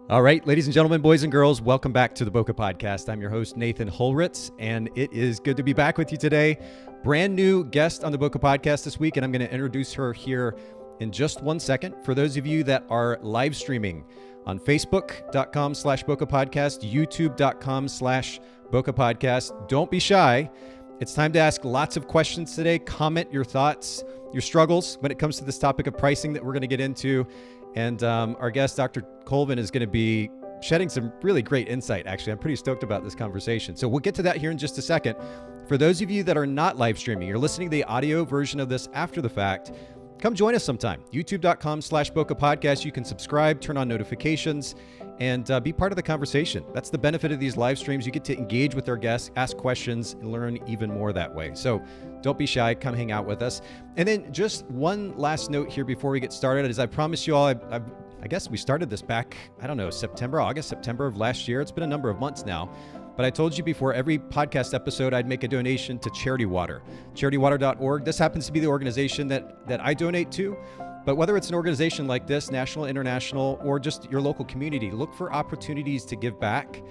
All right, ladies and gentlemen, boys and girls, welcome back to the Bokeh Podcast. I'm your host, Nathan Holritz, and it is good to be back with you today. Brand new guest on the Bokeh Podcast this week, and I'm going to introduce her here in just 1 second. For those of you that are live streaming on Facebook.com/Bokeh Podcast, YouTube.com/Bokeh Podcast, don't be shy. It's time to ask lots of questions today. Comment your thoughts, your struggles when it comes to this topic of pricing that we're going to get into. And our guest, Dr. Colvin, is going to be shedding some really great insight, actually. I'm pretty stoked about this conversation. So we'll get to that here in just a second. For those of you that are not live streaming, you're listening to the audio version of this after the fact, come join us sometime. YouTube.com/Bokeh Podcast. You can subscribe, turn on notifications, and be part of the conversation. That's the benefit of these live streams. You get to engage with our guests, ask questions, and learn even more that way. So don't be shy. Come hang out with us. And then just one last note here before we get started. As I promised you all, I guess we started this back, August, September of last year. It's been a number of months now. But I told you before every podcast episode, I'd make a donation to Charity Water, charitywater.org. This happens to be the organization that I donate to. But whether it's an organization like this, national, international, or just your local community, look for opportunities to give back.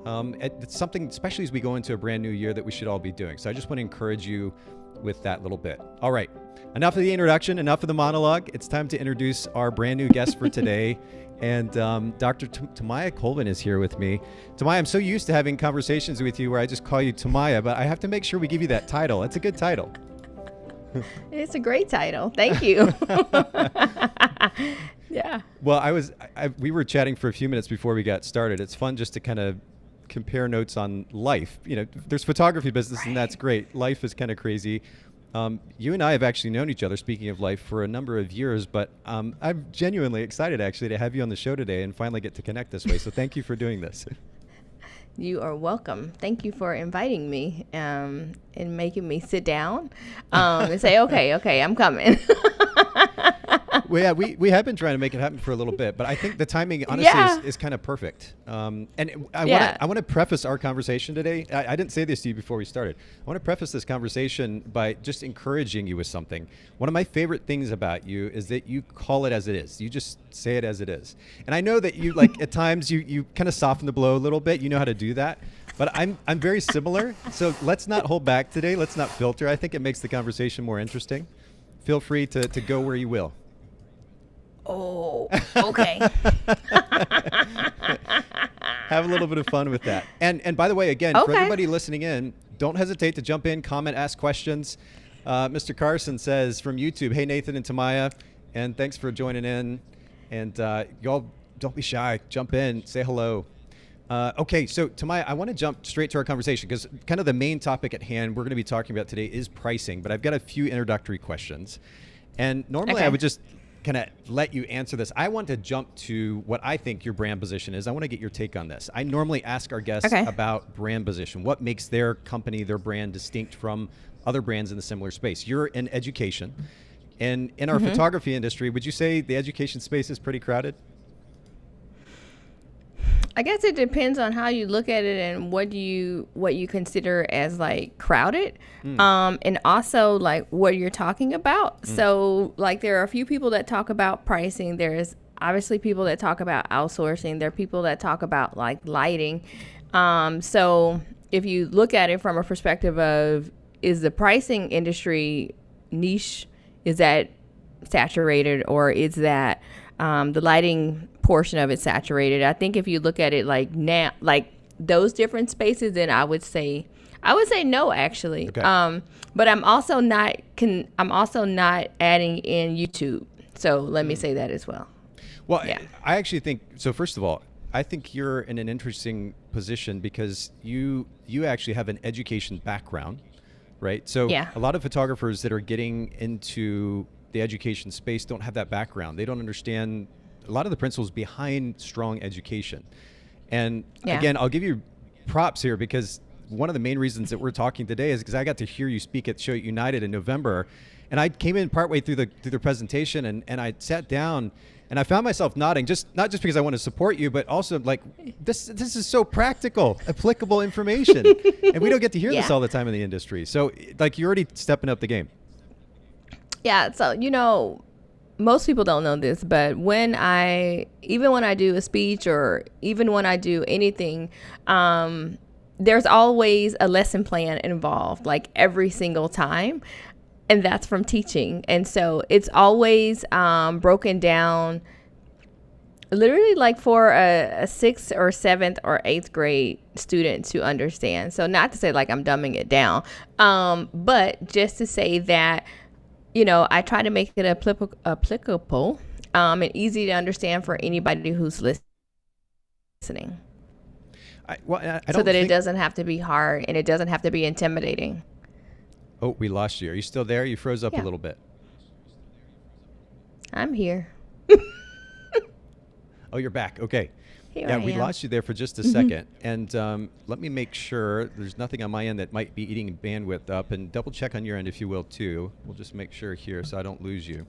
It's something, especially as we go into a brand new year, that we should all be doing. So I just want to encourage you with that little bit. All right, enough of the introduction, enough of the monologue. It's time to introduce our brand new guest for today. And Dr. Tomayia Colvin is here with me. Tomayia, I'm so used to having conversations with you where I just call you Tomayia, but I have to make sure we give you that title. It's a good title. It's a great title. Thank you. Yeah. Well, we were chatting for a few minutes before we got started. It's fun just to kind of compare notes on life. You know, there's photography business, right, and that's great. Life is kind of crazy. You and I have actually known each other, speaking of life, for a number of years, but I'm genuinely excited actually to have you on the show today and finally get to connect this way. So thank you for doing this. You are welcome. Thank you for inviting me and making me sit down and say, okay, I'm coming. Well, yeah, we have been trying to make it happen for a little bit, but I think the timing, honestly, is kind of perfect. And I want to preface our conversation today. I didn't say this to you before we started. I want to preface this conversation by just encouraging you with something. One of my favorite things about you is that you call it as it is. You just say it as it is. And I know that you, like, at times you kind of soften the blow a little bit. You know how to do that. But I'm very similar. So let's not hold back today. Let's not filter. I think it makes the conversation more interesting. Feel free to go where you will. Oh, okay. Have a little bit of fun with that. And by the way, again, for everybody listening in, don't hesitate to jump in, comment, ask questions. Mr. Carson says from YouTube, hey, Nathan and Tomayia, and thanks for joining in. And y'all, don't be shy. Jump in, say hello. Okay, so Tomayia, I want to jump straight to our conversation because kind of the main topic at hand we're going to be talking about today is pricing, but I've got a few introductory questions. And normally I would just kind of let you answer this. I want to jump to what I think your brand position is. I want to get your take on this. I normally ask our guests about brand position. What makes their company, their brand distinct from other brands in the similar space? You're in education. And in our photography industry, would you say the education space is pretty crowded? I guess it depends on how you look at it and what you consider as like crowded, and also like what you're talking about. So like there are a few people that talk about pricing. There's obviously people that talk about outsourcing. There are people that talk about like lighting. So if you look at it from a perspective of, is the pricing industry niche, is that saturated, or is that the lighting portion of it saturated? I think if you look at it like now, like those different spaces, then I would say no, actually. Okay. But I'm also not adding in YouTube. So let me say that as well. Well, yeah. I actually think so. First of all, I think you're in an interesting position because you actually have an education background, right? So a lot of photographers that are getting into the education space don't have that background. They don't understand a lot of the principles behind strong education. And again, I'll give you props here because one of the main reasons that we're talking today is because I got to hear you speak at Show United in November. And I came in partway through the presentation and I sat down and I found myself nodding, not just because I want to support you, but also like this is so practical, applicable information. And we don't get to hear this all the time in the industry. So like you're already stepping up the game. Yeah. So, most people don't know this, but even when I do a speech or even when I do anything, there's always a lesson plan involved, like every single time. And that's from teaching. And so it's always broken down literally like for a 6th or 7th or 8th grade student to understand. So not to say like I'm dumbing it down, but just to say that, I try to make it applicable and easy to understand for anybody who's listening. I don't so that it doesn't have to be hard and it doesn't have to be intimidating. Oh, we lost you. Are you still there? You froze up a little bit. I'm here. Oh, you're back. Okay. Here I we am. lost you there for just a second. And let me make sure there's nothing on my end that might be eating bandwidth up, and double check on your end if you will too. We'll just make sure here so I don't lose you.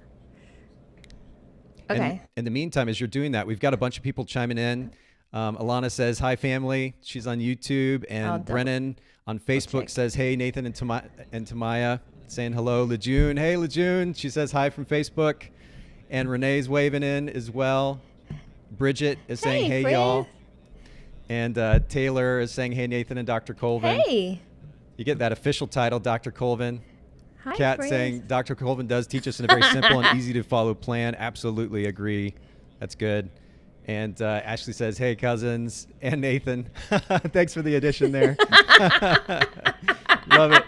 Okay. And in the meantime, as you're doing that, we've got a bunch of people chiming in. Alana says, hi, family. She's on YouTube. And Brennan on Facebook says, hey, Nathan and Tomayia, saying hello. Lejeune, hey, Lejeune. She says hi from Facebook. And Renee's waving in as well. Bridget is saying, hey, y'all. And Taylor is saying, hey, Nathan and Dr. Colvin. Hey. You get that official title, Dr. Colvin. Hi, Kat friends. saying, Dr. Colvin does teach us in a very simple and easy to follow plan. Absolutely agree. That's good. And Ashley says, hey, cousins. And Nathan. Thanks for the addition there. Love it.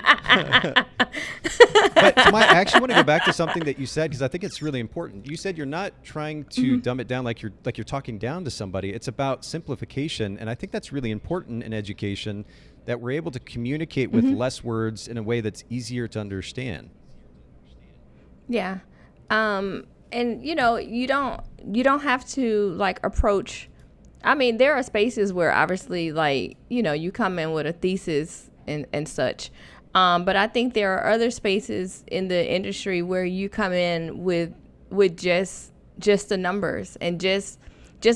But Tomayia, I actually want to go back to something that you said, because I think it's really important. You said you're not trying to dumb it down like you're talking down to somebody. It's about simplification. And I think that's really important in education, that we're able to communicate with less words in a way that's easier to understand. Yeah. And you don't have to like approach. I mean, there are spaces where obviously like, you come in with a thesis and such. But I think there are other spaces in the industry where you come in with just the numbers and just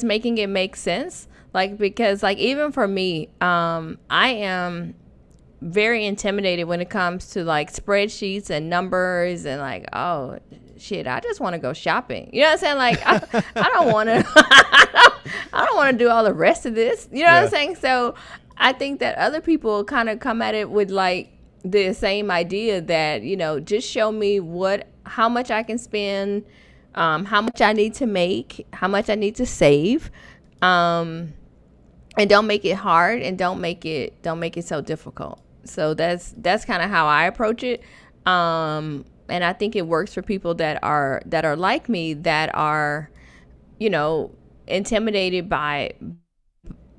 making it make sense. Like, because like, even for me, I am very intimidated when it comes to like spreadsheets and numbers and like, oh shit, I just want to go shopping. You know what I'm saying? Like, I don't want to, I don't want to do all the rest of this. You know what I'm saying? So I think that other people kind of come at it with like the same idea that, just show me how much I can spend, how much I need to make, how much I need to save, and don't make it hard and don't make it so difficult. So that's kind of how I approach it. And I think it works for people that are like me, that are, intimidated by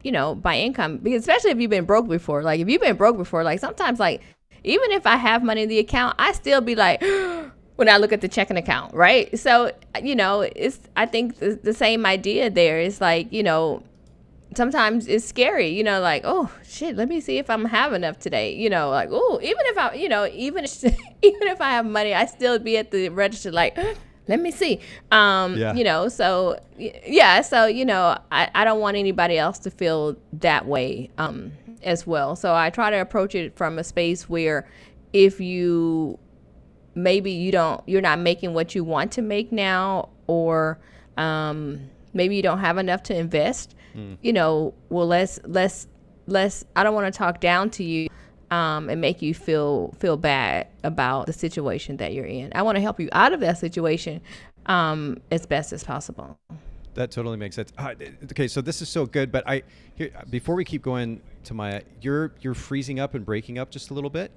income, because especially if you've been broke before. Like, if you've been broke before, like sometimes like, even if I have money in the account, I still be like, when I look at the checking account, right? So, I think the same idea there is like, sometimes it's scary, like, oh shit, let me see if I'm have enough today, like, oh, even if I, even if I have money, I still be at the register like, let me see, so yeah, so I don't want anybody else to feel that way as well. So I try to approach it from a space where if you're not making what you want to make now, or maybe you don't have enough to invest, well, let's I don't want to talk down to you and make you feel bad about the situation that you're in. I want to help you out of that situation as best as possible. That totally makes sense. Okay, so this is so good, but before we keep going, Tomayia, you're freezing up and breaking up just a little bit.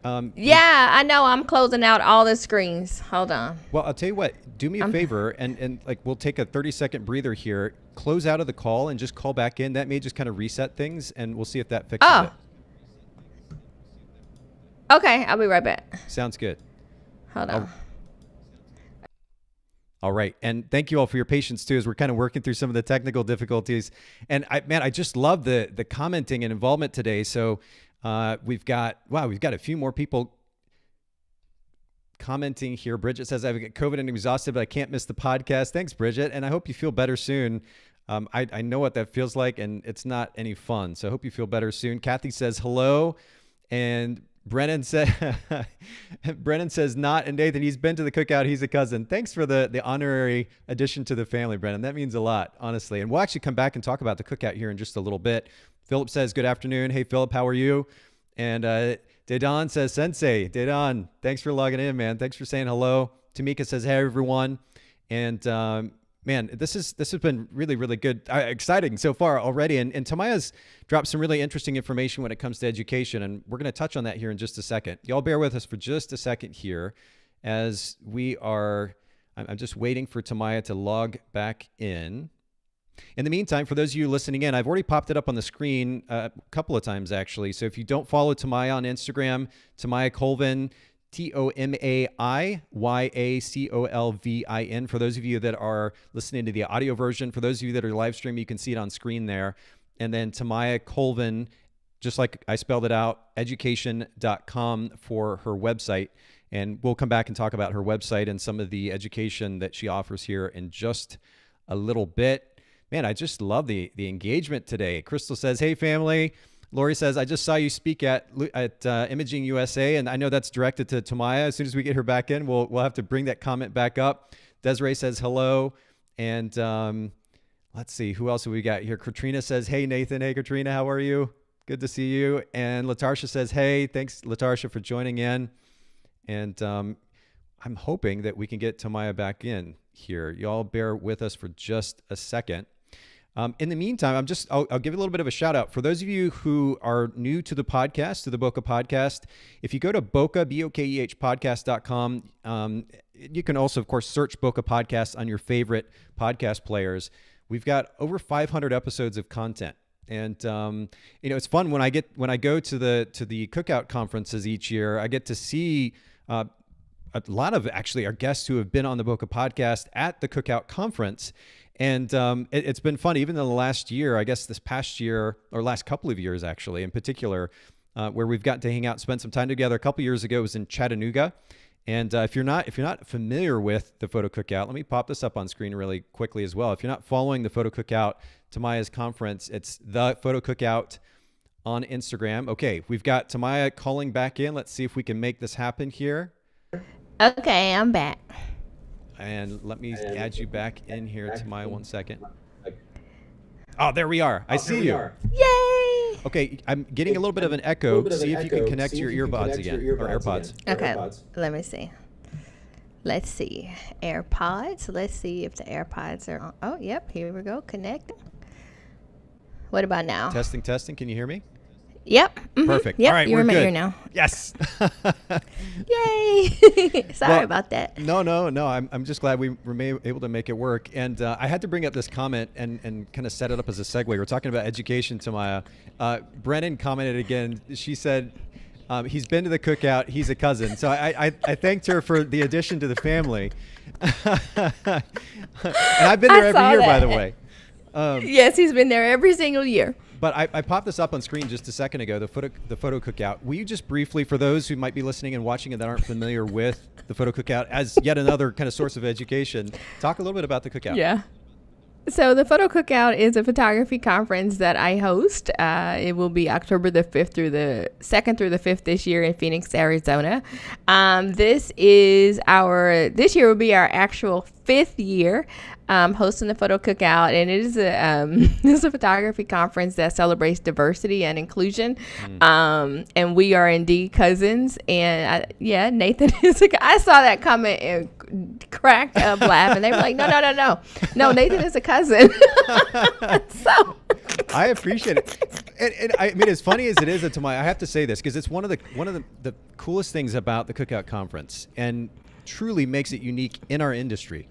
Yeah, I know. I'm closing out all the screens. Hold on. Well, I'll tell you what. Do me a favor, and like we'll take a 30-second breather here. Close out of the call and just call back in. That may just kind of reset things, and we'll see if that fixes it. Okay, I'll be right back. Sounds good. Hold on. All right. And thank you all for your patience too, as we're kind of working through some of the technical difficulties. And I just love the commenting and involvement today. So we've got a few more people commenting here. Bridget says, I've got COVID and exhausted, but I can't miss the podcast. Thanks, Bridget. And I hope you feel better soon. I know what that feels like, and it's not any fun. So I hope you feel better soon. Kathy says hello. And Brennan said, Brennan says not, and Nathan, he's been to the cookout. He's a cousin. Thanks for the honorary addition to the family, Brennan. That means a lot, honestly. And we'll actually come back and talk about the cookout here in just a little bit. Philip says, good afternoon. Hey, Philip, how are you? And Dedan says, Sensei. Dedan, thanks for logging in, man. Thanks for saying hello. Tamika says, hey, everyone. And man, this has been really, really good, exciting so far already. And Tomaya's dropped some really interesting information when it comes to education. And we're going to touch on that here in just a second. Y'all bear with us for just a second here as I'm just waiting for Tomayia to log back in. In the meantime, for those of you listening in, I've already popped it up on the screen a couple of times, actually. So if you don't follow Tomayia on Instagram, Tomayia Colvin, TomayyaColvin. For those of you that are listening to the audio version, for those of you that are live streaming, you can see it on screen there. And then Tomayia Colvin, just like I spelled it out, education.com for her website. And we'll come back and talk about her website and some of the education that she offers here in just a little bit. Man, I just love the engagement today. Crystal says, hey, family. Lori says, I just saw you speak at Imaging USA, and I know that's directed to Tomayia. As soon as we get her back in, we'll have to bring that comment back up. Desiree says hello. And let's see, who else have we got here? Katrina says, hey, Nathan. Hey, Katrina, how are you? Good to see you. And Latarsha says, hey, thanks, Latarsha, for joining in. And I'm hoping that we can get Tomayia back in here. Y'all bear with us for just a second. In the meantime, I'll give you a little bit of a shout out. For those of you who are new to the podcast, to the Bokeh Podcast, if you go to Bokeh, Bokeh podcast.com, you can also, of course, search Bokeh Podcast on your favorite podcast players. We've got over 500 episodes of content. And, it's fun when I go to the cookout conferences each year, I get to see, a lot of actually our guests who have been on the Bokeh Podcast at the cookout conference. And it's been fun, even in the last year, I guess this past year, or last couple of years, actually, in particular, where we've gotten to hang out, spend some time together. A couple of years ago, it was in Chattanooga. And if you're not familiar with the Photo Cookout, let me pop this up on screen really quickly as well. If you're not following the Photo Cookout, Tomaya's conference, it's the Photo Cookout on Instagram. Okay, we've got Tomayia calling back in. Let's see if we can make this happen here. Okay, I'm back. And let me add you back in here, Tomayia, 1 second. Oh, there we are. I see you. Yay! Okay, I'm getting a little bit of an echo. See if you can connect your earbuds again, or AirPods. Okay, let me see. Let's see. AirPods. Let's see if the AirPods are on. Oh, yep. Here we go. Connecting. What about now? Testing. Can you hear me? Yep. Mm-hmm. Perfect. Yep. All right, you're we're in my good. ear now. Yes. Yay! Sorry about that. No. I'm just glad we were able to make it work. And I had to bring up this comment and kind of set it up as a segue. We're talking about education, Tomayia. Brennan commented again. She said, he's been to the cookout. He's a cousin. So I thanked her for the addition to the family. And I've been there every year, by the way. Yes, he's been there every single year. But I popped this up on screen just a second ago, the photo cookout. Will you just briefly, for those who might be listening and watching and that aren't familiar with the photo cookout as yet another kind of source of education, talk a little bit about the cookout. Yeah. So the Photo Cookout is a photography conference that I host. It will be October the 5th through the 2nd through the 5th this year in Phoenix, Arizona. This year will be our actual 5th year hosting the Photo Cookout, and it is a photography conference that celebrates diversity and inclusion. And we are indeed cousins. And Nathan is a guy. I saw that comment and cracked up laughing. They were like, no, Nathan is a cousin. So I appreciate it. And I mean, as funny as it is, Tomayia, I have to say this because it's one of the coolest things about the Cookout Conference, and truly makes it unique in our industry,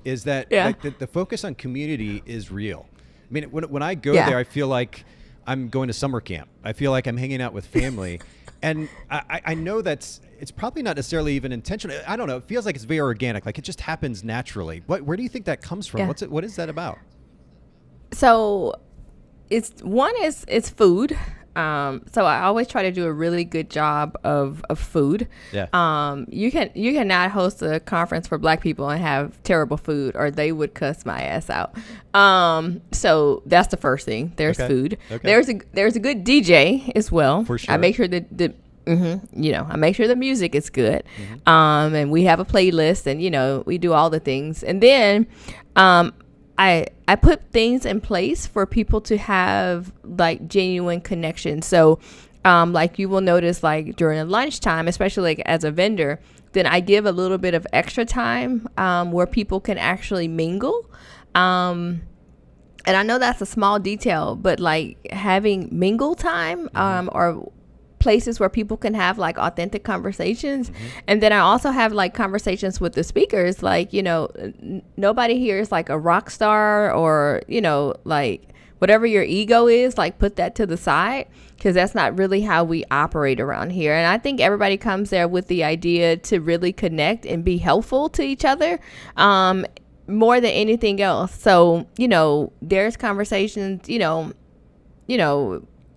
is that like, the focus on community is real. I mean, when I go there, I feel like I'm going to summer camp. I feel like I'm hanging out with family. And I know it's probably not necessarily even intentional. I don't know. It feels like it's very organic. Like it just happens naturally. Where do you think that comes from? Yeah. What is that about? So it's food. So I always try to do a really good job of food. Yeah. You cannot host a conference for Black people and have terrible food, or they would cuss my ass out. So that's the first thing. There's food. Okay. There's a good DJ as well. For sure. I make sure that You know, I make sure the music is good. And we have a playlist, and, you know, we do all the things. And then I put things in place for people to have like genuine connection. So like you will notice, like during the lunchtime, especially like as a vendor, then I give a little bit of extra time where people can actually mingle. And I know that's a small detail, but like having mingle time or places where people can have like authentic conversations. And then I also have like conversations with the speakers. Like, you know, nobody here is like a rock star, or, you know, like whatever your ego is, like put that to the side, because that's not really how we operate around here. And I think everybody comes there with the idea to really connect and be helpful to each other, more than anything else. So, you know, there's conversations, you know,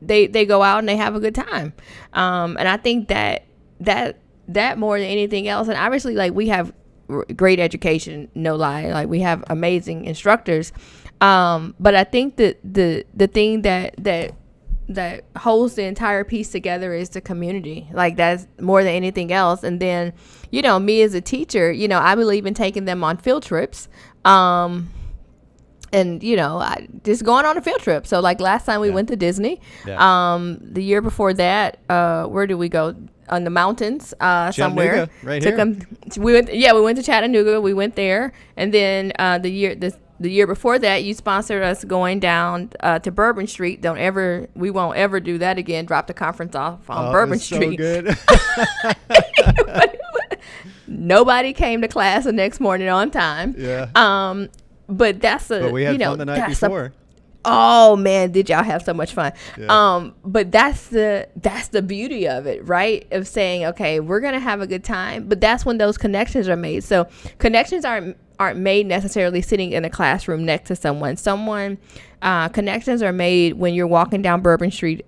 they go out and they have a good time. And I think that more than anything else, and obviously like we have great education, no lie, like we have amazing instructors. But I think that the thing that holds the entire piece together is the community. Like that's more than anything else. And then, you know, me as a teacher, you know, I believe in taking them on field trips. And, you know, just going on a field trip. So like last time we went to Disney. The year before that, where did we go? On the mountains, somewhere. Right Took here. them. We went to Chattanooga. We went there, and then the year before that, you sponsored us going down to Bourbon Street. We won't ever do that again. Drop the conference off on Bourbon Street. So good. Nobody came to class the next morning on time. Yeah. But we had fun the night before. Oh man, did y'all have so much fun? Yeah. But that's the beauty of it, right? Of saying, okay, we're gonna have a good time, but that's when those connections are made. So connections aren't made necessarily sitting in a classroom next to someone. Connections are made when you're walking down Bourbon Street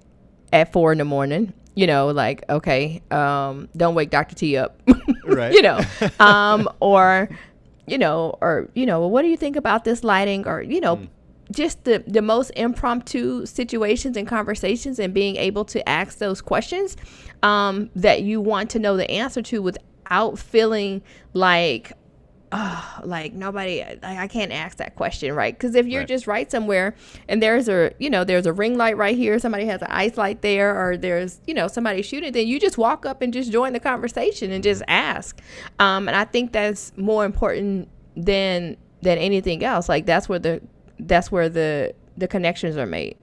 at 4 a.m. You know, like, okay, don't wake Dr. T up. Right. You know, or what do you think about this lighting? Or, you know, just the most impromptu situations and conversations, and being able to ask those questions that you want to know the answer to without feeling like nobody, I can't ask that question, right? Because if you're just right somewhere and there's a ring light right here, somebody has an ice light there, or there's, you know, somebody shooting, then you just walk up and just join the conversation and just ask. And I think that's more important than anything else. Like that's where the connections are made.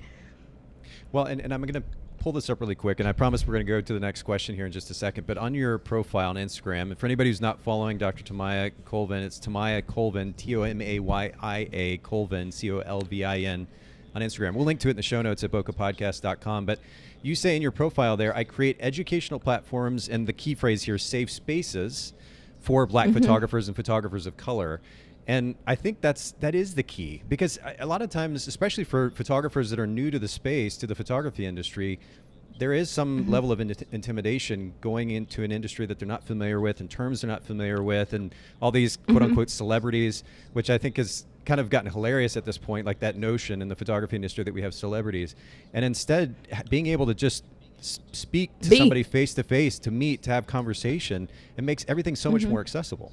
Well, and I'm going to pull this up really quick, and I promise we're going to go to the next question here in just a second. But on your profile on Instagram, and for anybody who's not following Dr. Tomayia Colvin, it's Tomayia Colvin, Tomayia Colvin, Colvin on Instagram. We'll link to it in the show notes at bokehpodcast.com. But you say in your profile there, I create educational platforms, and the key phrase here, safe spaces for Black photographers and photographers of color. And I think that is the key, because a lot of times, especially for photographers that are new to the space, to the photography industry, there is some level of intimidation going into an industry that they're not familiar with, and terms they're not familiar with, and all these quote unquote celebrities, which I think has kind of gotten hilarious at this point, like that notion in the photography industry that we have celebrities. And instead, being able to just speak to somebody face to face, to meet, to have conversation, it makes everything so much more accessible.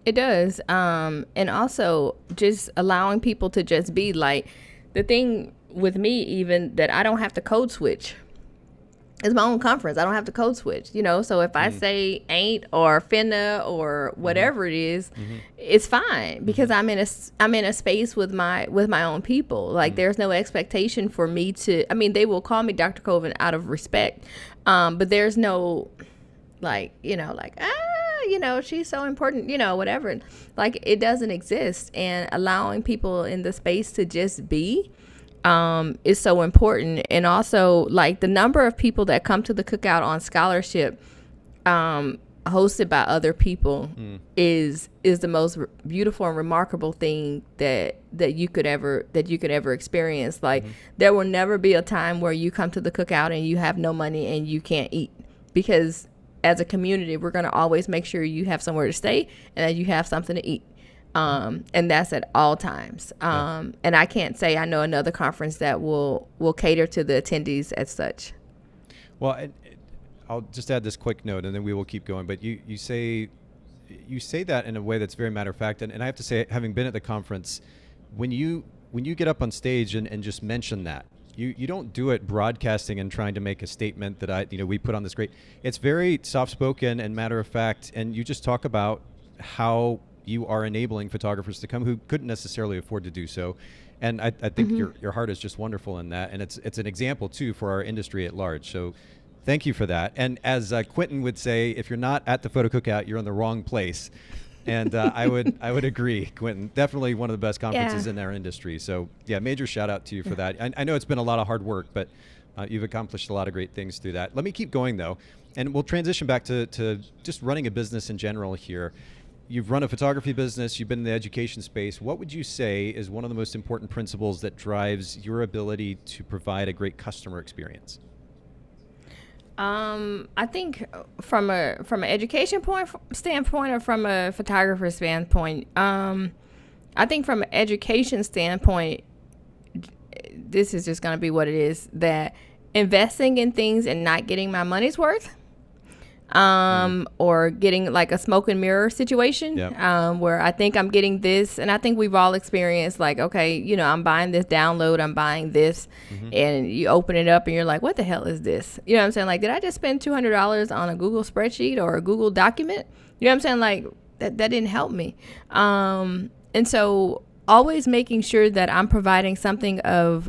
It does. And also just allowing people to just be. Like, the thing with me, even, that I don't have to code switch. It's my own conference. I don't have to code switch, you know? So if I say ain't or finna or whatever it is, it's fine, because I'm in a space with my own people. Like, there's no expectation for me to, I mean, they will call me Dr. Colvin out of respect. But there's no, like, you know, like, you know, she's so important, you know, whatever. Like, it doesn't exist. And allowing people in the space to just be is so important. And also, like, the number of people that come to the cookout on scholarship, hosted by other people, is the most beautiful and remarkable thing that you could ever experience. Like, there will never be a time where you come to the cookout and you have no money and you can't eat, because as a community, we're going to always make sure you have somewhere to stay and that you have something to eat. And that's at all times. And I can't say I know another conference that will cater to the attendees as such. Well, I'll just add this quick note and then we will keep going. But you say that in a way that's very matter of fact. And I have to say, having been at the conference, when you get up on stage and just mention that, you don't do it broadcasting and trying to make a statement that we put on this great. It's very soft spoken and matter of fact, and you just talk about how you are enabling photographers to come who couldn't necessarily afford to do so. And I think your heart is just wonderful in that, and it's an example too for our industry at large. So thank you for that. And as Quentin would say, if you're not at the photo cookout, you're in the wrong place. And I would agree, Quentin. Definitely one of the best conferences in our industry. So yeah, major shout out to you for that. I know it's been a lot of hard work, but you've accomplished a lot of great things through that. Let me keep going though, and we'll transition back to just running a business in general here. You've run a photography business. You've been in the education space. What would you say is one of the most important principles that drives your ability to provide a great customer experience? I think from an education standpoint or from a photographer standpoint, I think from an education standpoint, this is just going to be what it is, that investing in things and not getting my money's worth, or getting like a smoke and mirror situation, where I think I'm getting this, and I think we've all experienced like, okay, I'm buying this download, I'm buying this, and you open it up and you're like, what the hell is this? You know what I'm saying? Like, did I just spend $200 on a Google spreadsheet or a Google document? You know what I'm saying? Like, that didn't help me. And so always making sure that I'm providing something of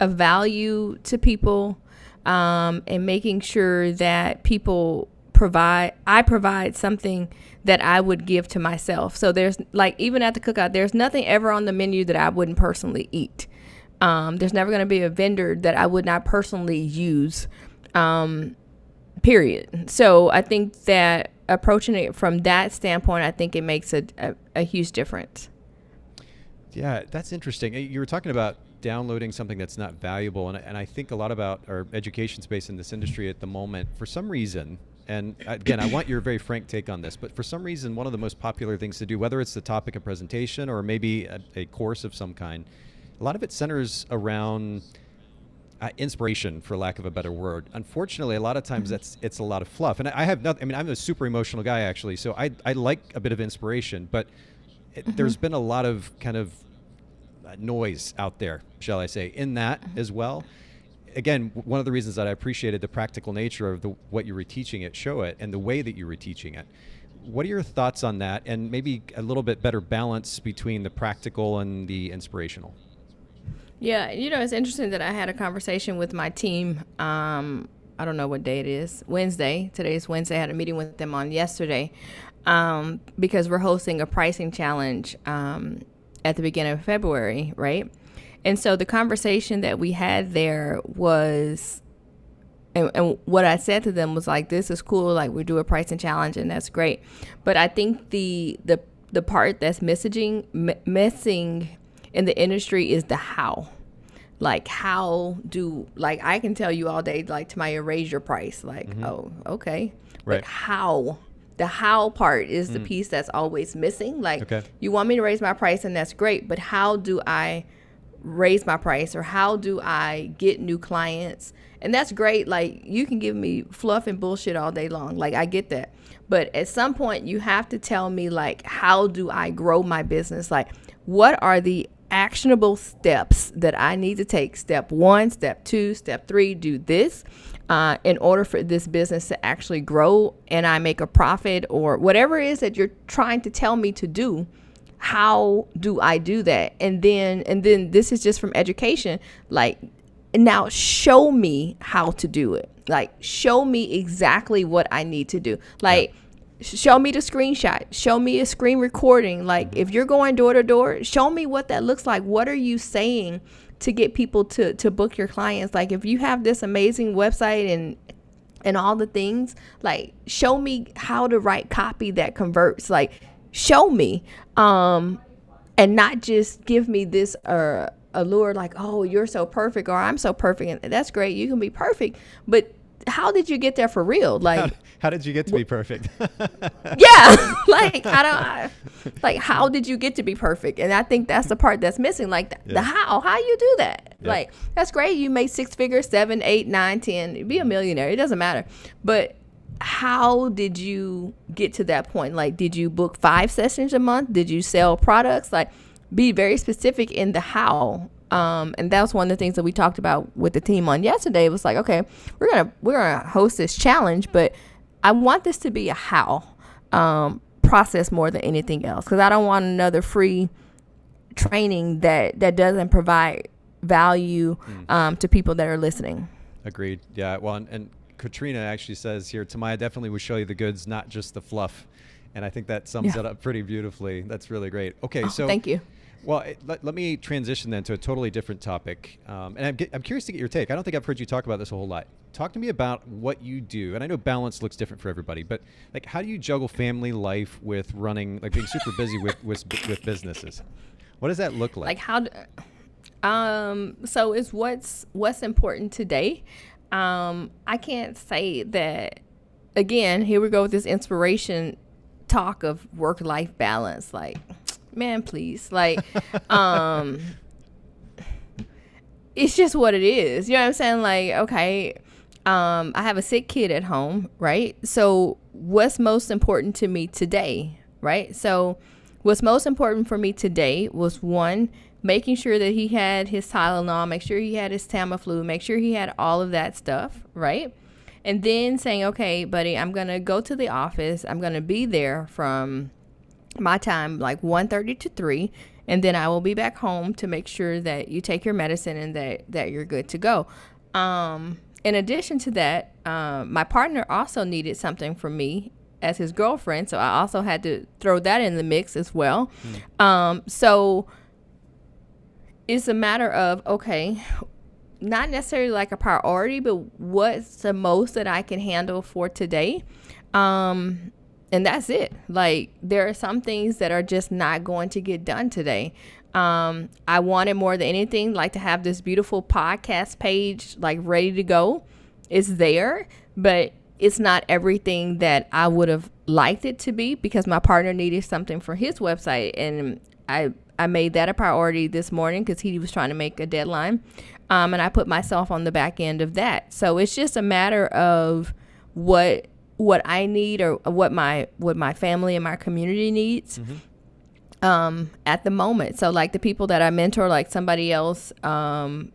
value to people, and making sure that I provide something that I would give to myself. So there's like, even at the cookout, there's nothing ever on the menu that I wouldn't personally eat. There's never going to be a vendor that I would not personally use, period. So I think that approaching it from that standpoint, I think it makes a huge difference. Yeah, that's interesting. You were talking about downloading something that's not valuable, and I think a lot about our education space in this industry at the moment. For some reason, and again, I want your very frank take on this, but for some reason, one of the most popular things to do, whether it's the topic of presentation or maybe a course of some kind, a lot of it centers around inspiration, for lack of a better word. Unfortunately, a lot of times it's a lot of fluff, and I have nothing. I mean, I'm a super emotional guy actually, so I like a bit of inspiration, but there's been a lot of kind of noise out there, shall I say, in that as well. Again, one of the reasons that I appreciated the practical nature of what you were teaching at Show It and the way that you were teaching it. What are your thoughts on that, and maybe a little bit better balance between the practical and the inspirational? Yeah, it's interesting that I had a conversation with my team. I don't know what day it is. Wednesday. Today's Wednesday. I had a meeting with them on yesterday, because we're hosting a pricing challenge at the beginning of February, right? And so the conversation that we had there was, and what I said to them was like, this is cool, like we do a pricing challenge and that's great. But I think the part that's missing in the industry is the how. Like, I can tell you all day, like, Tomayia, raise your price. Like, oh, okay. Right. But how? The how part is the piece that's always missing. Like, you want me to raise my price, and that's great, but how do I raise my price, or how do I get new clients? And that's great. Like, you can give me fluff and bullshit all day long. Like, I get that. But at some point, you have to tell me, like, how do I grow my business? Like, what are the actionable steps that I need to take? Step 1, step 2, step 3, do this. In order for this business to actually grow and I make a profit, or whatever it is that you're trying to tell me to do, how do I do that? And then this is just from education. Like, now show me how to do it. Like, show me exactly what I need to do. Like, show me the screenshot. Show me a screen recording. Like, if you're going door to door, show me what that looks like. What are you saying to get people to book your clients? Like, if you have this amazing website and all the things, like, show me how to write copy that converts. Like, show me, and not just give me this allure like, oh, you're so perfect, or I'm so perfect. And that's great, you can be perfect, but how did you get there for real? Like, how did you get to be perfect? Yeah, like, how did you get to be perfect? And I think that's the part that's missing. Like, the how you do that. Yep. Like, that's great. You make 6 figures, 7, 8, 9, 10, be a millionaire. It doesn't matter. But how did you get to that point? Like, did you book 5 sessions a month? Did you sell products? Like, be very specific in the how. And that was one of the things that we talked about with the team on yesterday. It was like, okay, we're gonna host this challenge, but I want this to be a how process more than anything else, because I don't want another free training that doesn't provide value to people that are listening. Agreed. Yeah. Well, and Katrina actually says here, Tomayia definitely will show you the goods, not just the fluff. And I think that sums it up pretty beautifully. That's really great. Okay. So thank you. Well, let me transition then to a totally different topic. And I'm curious to get your take. I don't think I've heard you talk about this a whole lot. Talk to me about what you do. And I know balance looks different for everybody, but like, how do you juggle family life with running, like being super busy with businesses? What does that look like? Like so it's what's important today. I can't say that, again, here we go with this inspiration talk of work-life balance. Like, man, please. Like, it's just what it is. You know what I'm saying? Like, okay, I have a sick kid at home, right? So what's most important to me today, right? So what's most important for me today was, one, making sure that he had his Tylenol, make sure he had his Tamiflu, make sure he had all of that stuff, right? And then saying, okay, buddy, I'm going to go to the office. I'm going to be there from my time, like 1:30 to 3. And then I will be back home to make sure that you take your medicine and that you're good to go. In addition to that, my partner also needed something from me as his girlfriend. So I also had to throw that in the mix as well. So it's a matter of, okay, not necessarily like a priority, but what's the most that I can handle for today. And that's it. Like, there are some things that are just not going to get done today. I wanted more than anything, like, to have this beautiful podcast page, like, ready to go. It's there, but it's not everything that I would have liked it to be, because my partner needed something for his website. And I made that a priority this morning because he was trying to make a deadline. And I put myself on the back end of that. So it's just a matter of what I need, or what my family and my community needs at the moment. So like the people that I mentor, like somebody else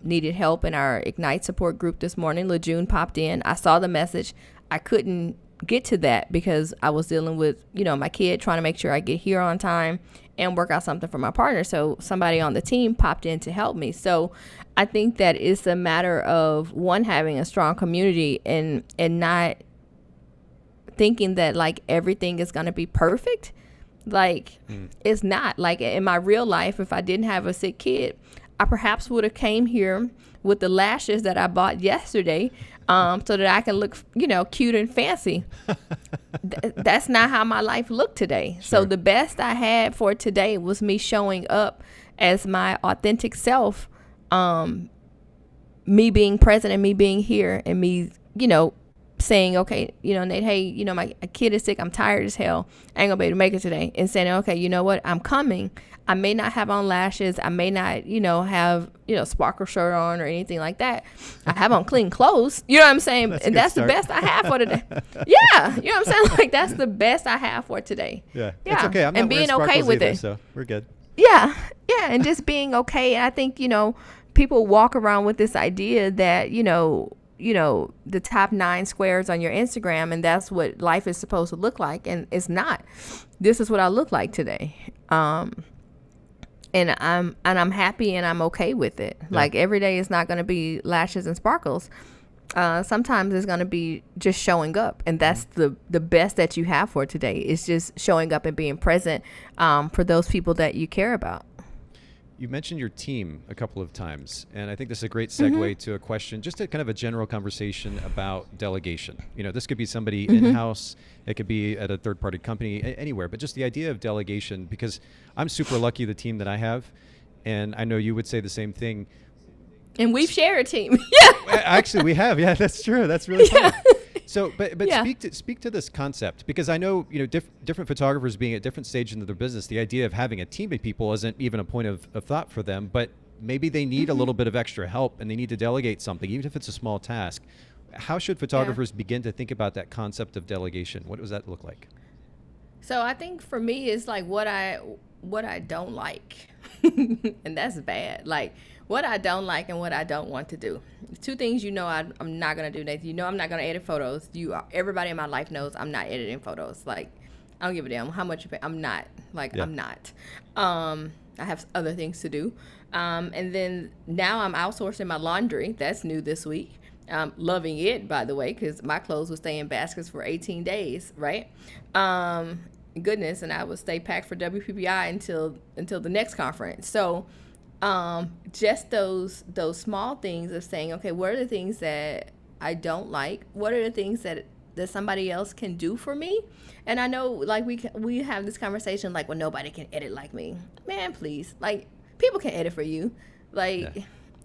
needed help in our Ignite support group this morning. LeJune popped in. I saw the message. I couldn't get to that because I was dealing with, my kid, trying to make sure I get here on time and work out something for my partner. So somebody on the team popped in to help me. So I think that it's a matter of, one, having a strong community and not thinking that like everything is going to be perfect. Like it's not. Like in my real life, if I didn't have a sick kid, I perhaps would have came here with the lashes that I bought yesterday, so that I can look, cute and fancy. That's not how my life looked today. Sure. So the best I had for today was me showing up as my authentic self, me being present and me being here and me, saying, okay, Nate, hey, my kid is sick. I'm tired as hell. I ain't gonna be able to make it today. And saying, okay, you know what? I'm coming. I may not have on lashes. I may not, have, sparkle shirt on or anything like that. I have on clean clothes. You know what I'm saying? That's the best I have for today. Yeah. You know what I'm saying? Like, that's the best I have for today. Yeah. It's okay. I'm not being okay with it. So we're good. Yeah. Yeah. And just being okay. And I think, people walk around with this idea that, the top 9 squares on your Instagram, and that's what life is supposed to look like. And it's not. This is what I look like today. And I'm happy and I'm okay with it. Yeah. Like every day is not going to be lashes and sparkles. Sometimes it's going to be just showing up. And that's the best that you have for today, is just showing up and being present for those people that you care about. You mentioned your team a couple of times, and I think this is a great segue to a question, just a kind of a general conversation about delegation. This could be somebody in-house, it could be at a third-party company, anywhere, but just the idea of delegation, because I'm super lucky the team that I have, and I know you would say the same thing. And we've shared a team. Yeah. Actually, we have. Yeah, that's true. That's really fun. So, but yeah. speak to this concept, because I know, different photographers being at different stages in their business, the idea of having a team of people isn't even a point of thought for them, but maybe they need a little bit of extra help and they need to delegate something, even if it's a small task. How should photographers begin to think about that concept of delegation? What does that look like? So I think for me, it's like what I don't like, and that's bad. Like what I don't like and what I don't want to do. Two things I'm not gonna do, Nathan. I'm not gonna edit photos. Everybody in my life knows I'm not editing photos. Like I don't give a damn how much you pay. I'm not. I'm not. I have other things to do. And then now I'm outsourcing my laundry. That's new this week. Loving it, by the way, because my clothes would stay in baskets for 18 days, right? Goodness, and I would stay packed for WPPI until the next conference. So just those small things of saying, okay, what are the things that I don't like? What are the things that somebody else can do for me? And I know, like, we have this conversation, like, well, nobody can edit like me. Man, please. Like, people can edit for you. Like, yeah.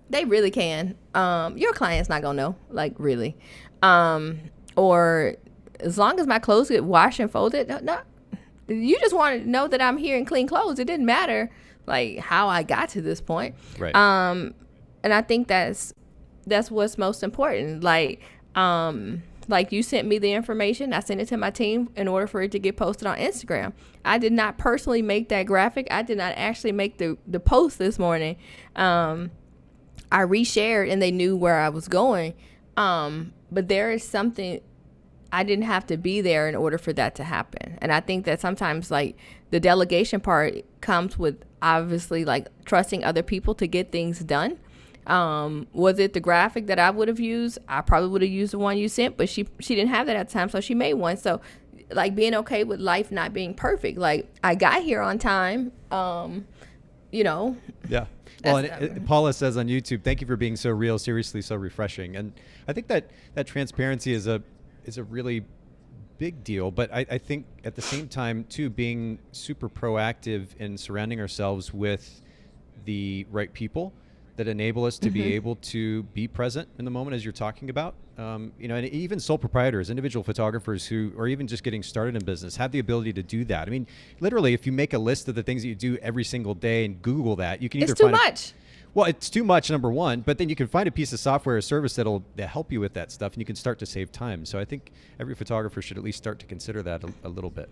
They really can. Your client's not going to know, like, really. Or as long as my clothes get washed and folded, no, you just want to know that I'm here in clean clothes. It didn't matter, like, how I got to this point. Right. And I think that's what's most important. Like you sent me the information. I sent it to my team in order for it to get posted on Instagram. I did not personally make that graphic. I did not actually make the post this morning. I reshared and they knew where I was going. But there is something, I didn't have to be there in order for that to happen. And I think that sometimes, like, the delegation part comes with obviously like trusting other people to get things done. Was it the graphic that I would have used? I probably would have used the one you sent, but she didn't have that at the time, so she made one. So like being okay with life not being perfect. Like I got here on time, Yeah. Well, and Paula says on YouTube, thank you for being so real, seriously, so refreshing. And I think that transparency is a really big deal. But I think at the same time, too, being super proactive in surrounding ourselves with the right people that enable us to be able to be present in the moment, as you're talking about. And even sole proprietors, individual photographers who are even just getting started in business have the ability to do that. I mean, literally, if you make a list of the things that you do every single day and Google that, you can either find... It's too much. Well, it's too much, number one, but then you can find a piece of software or service that'll help you with that stuff, and you can start to save time. So I think every photographer should at least start to consider that a little bit.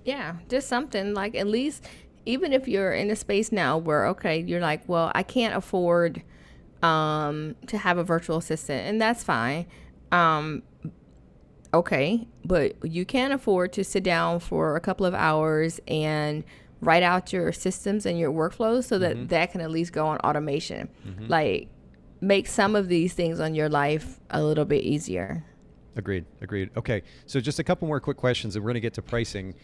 Yeah, just something like, at least, even if you're in a space now where, okay, you're like, well, I can't afford to have a virtual assistant, and that's fine. Okay, but you can afford to sit down for a couple of hours and write out your systems and your workflows so that that can at least go on automation. Like, make some of these things on your life a little bit easier. Agreed. Okay, so just a couple more quick questions, and we're going to get to pricing.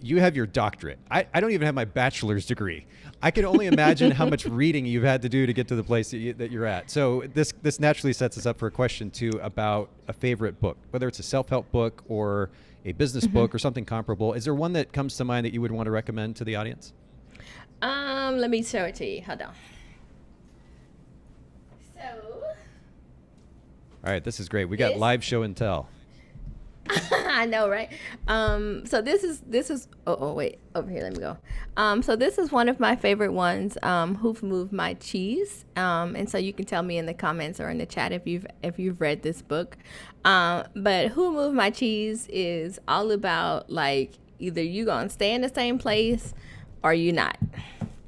You have your doctorate. I don't even have my bachelor's degree. I can only imagine how much reading you've had to do to get to the place that you're at. So this naturally sets us up for a question, too, about a favorite book, whether it's a self-help book or a business book or something comparable. Is there one that comes to mind that you would want to recommend to the audience? Let me show it to you. Hold on. So. All right, this is great. We got live show and tell. I know, right? So this is wait, over here, let me go. So this is one of my favorite ones, Who've Moved My Cheese. And so you can tell me in the comments or in the chat if you've read this book. But Who Moved My Cheese is all about, like, either you gonna stay in the same place or you not.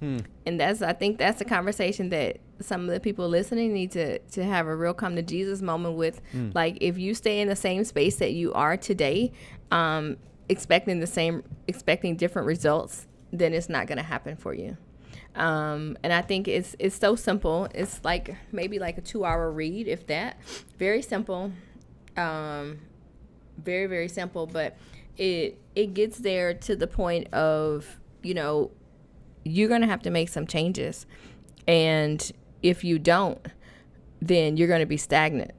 And I think that's a conversation that some of the people listening need to have a real come to Jesus moment with. Like, if you stay in the same space that you are today, expecting different results, then it's not going to happen for you. And I think it's so simple. It's like maybe like a 2-hour read, if that. Very simple. Very, very simple, but it gets there to the point of, you're going to have to make some changes. And if you don't, then you're going to be stagnant.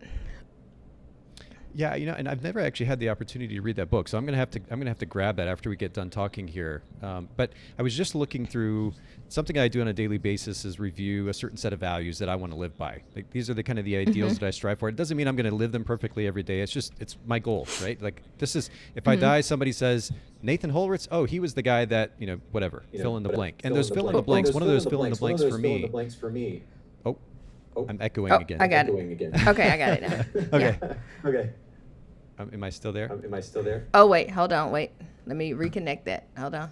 Yeah, and I've never actually had the opportunity to read that book, so I'm gonna have to grab that after we get done talking here. But I was just looking through something I do on a daily basis is review a certain set of values that I want to live by. Like these are the kind of the ideals that I strive for. It doesn't mean I'm going to live them perfectly every day. It's my goal, right? Like this is if I die, somebody says Nathan Holritz, oh, he was the guy that whatever, fill in the blank. And those fill in the blanks. One of those fill in the blanks for me. Oh, I'm echoing again. I got it. Okay, I got it now. Okay. Yeah. Okay. Am I still there? Oh, wait. Hold on. Wait. Let me reconnect that. Hold on.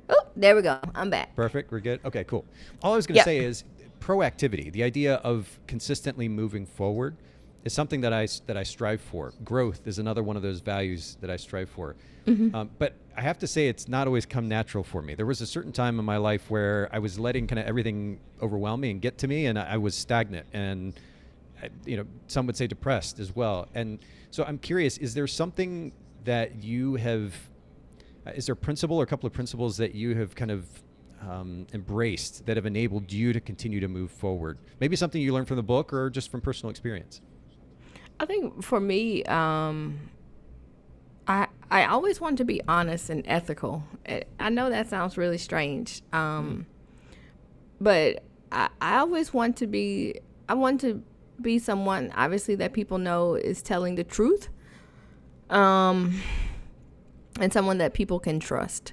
Oh, there we go. I'm back. Perfect. We're good. Okay, cool. All I was going to say is proactivity. The idea of consistently moving forward is something that I strive for. Growth is another one of those values that I strive for. But I have to say it's not always come natural for me. There was a certain time in my life where I was letting kind of everything overwhelm me and get to me, and I was stagnant and some would say depressed as well. And so I'm curious, is there something that you have, is there a principle or a couple of principles that you have kind of embraced that have enabled you to continue to move forward? Maybe something you learned from the book or just from personal experience? I think for me, I always want to be honest and ethical. I know that sounds really strange, but I always want to be, be someone, obviously, that people know is telling the truth, and someone that people can trust.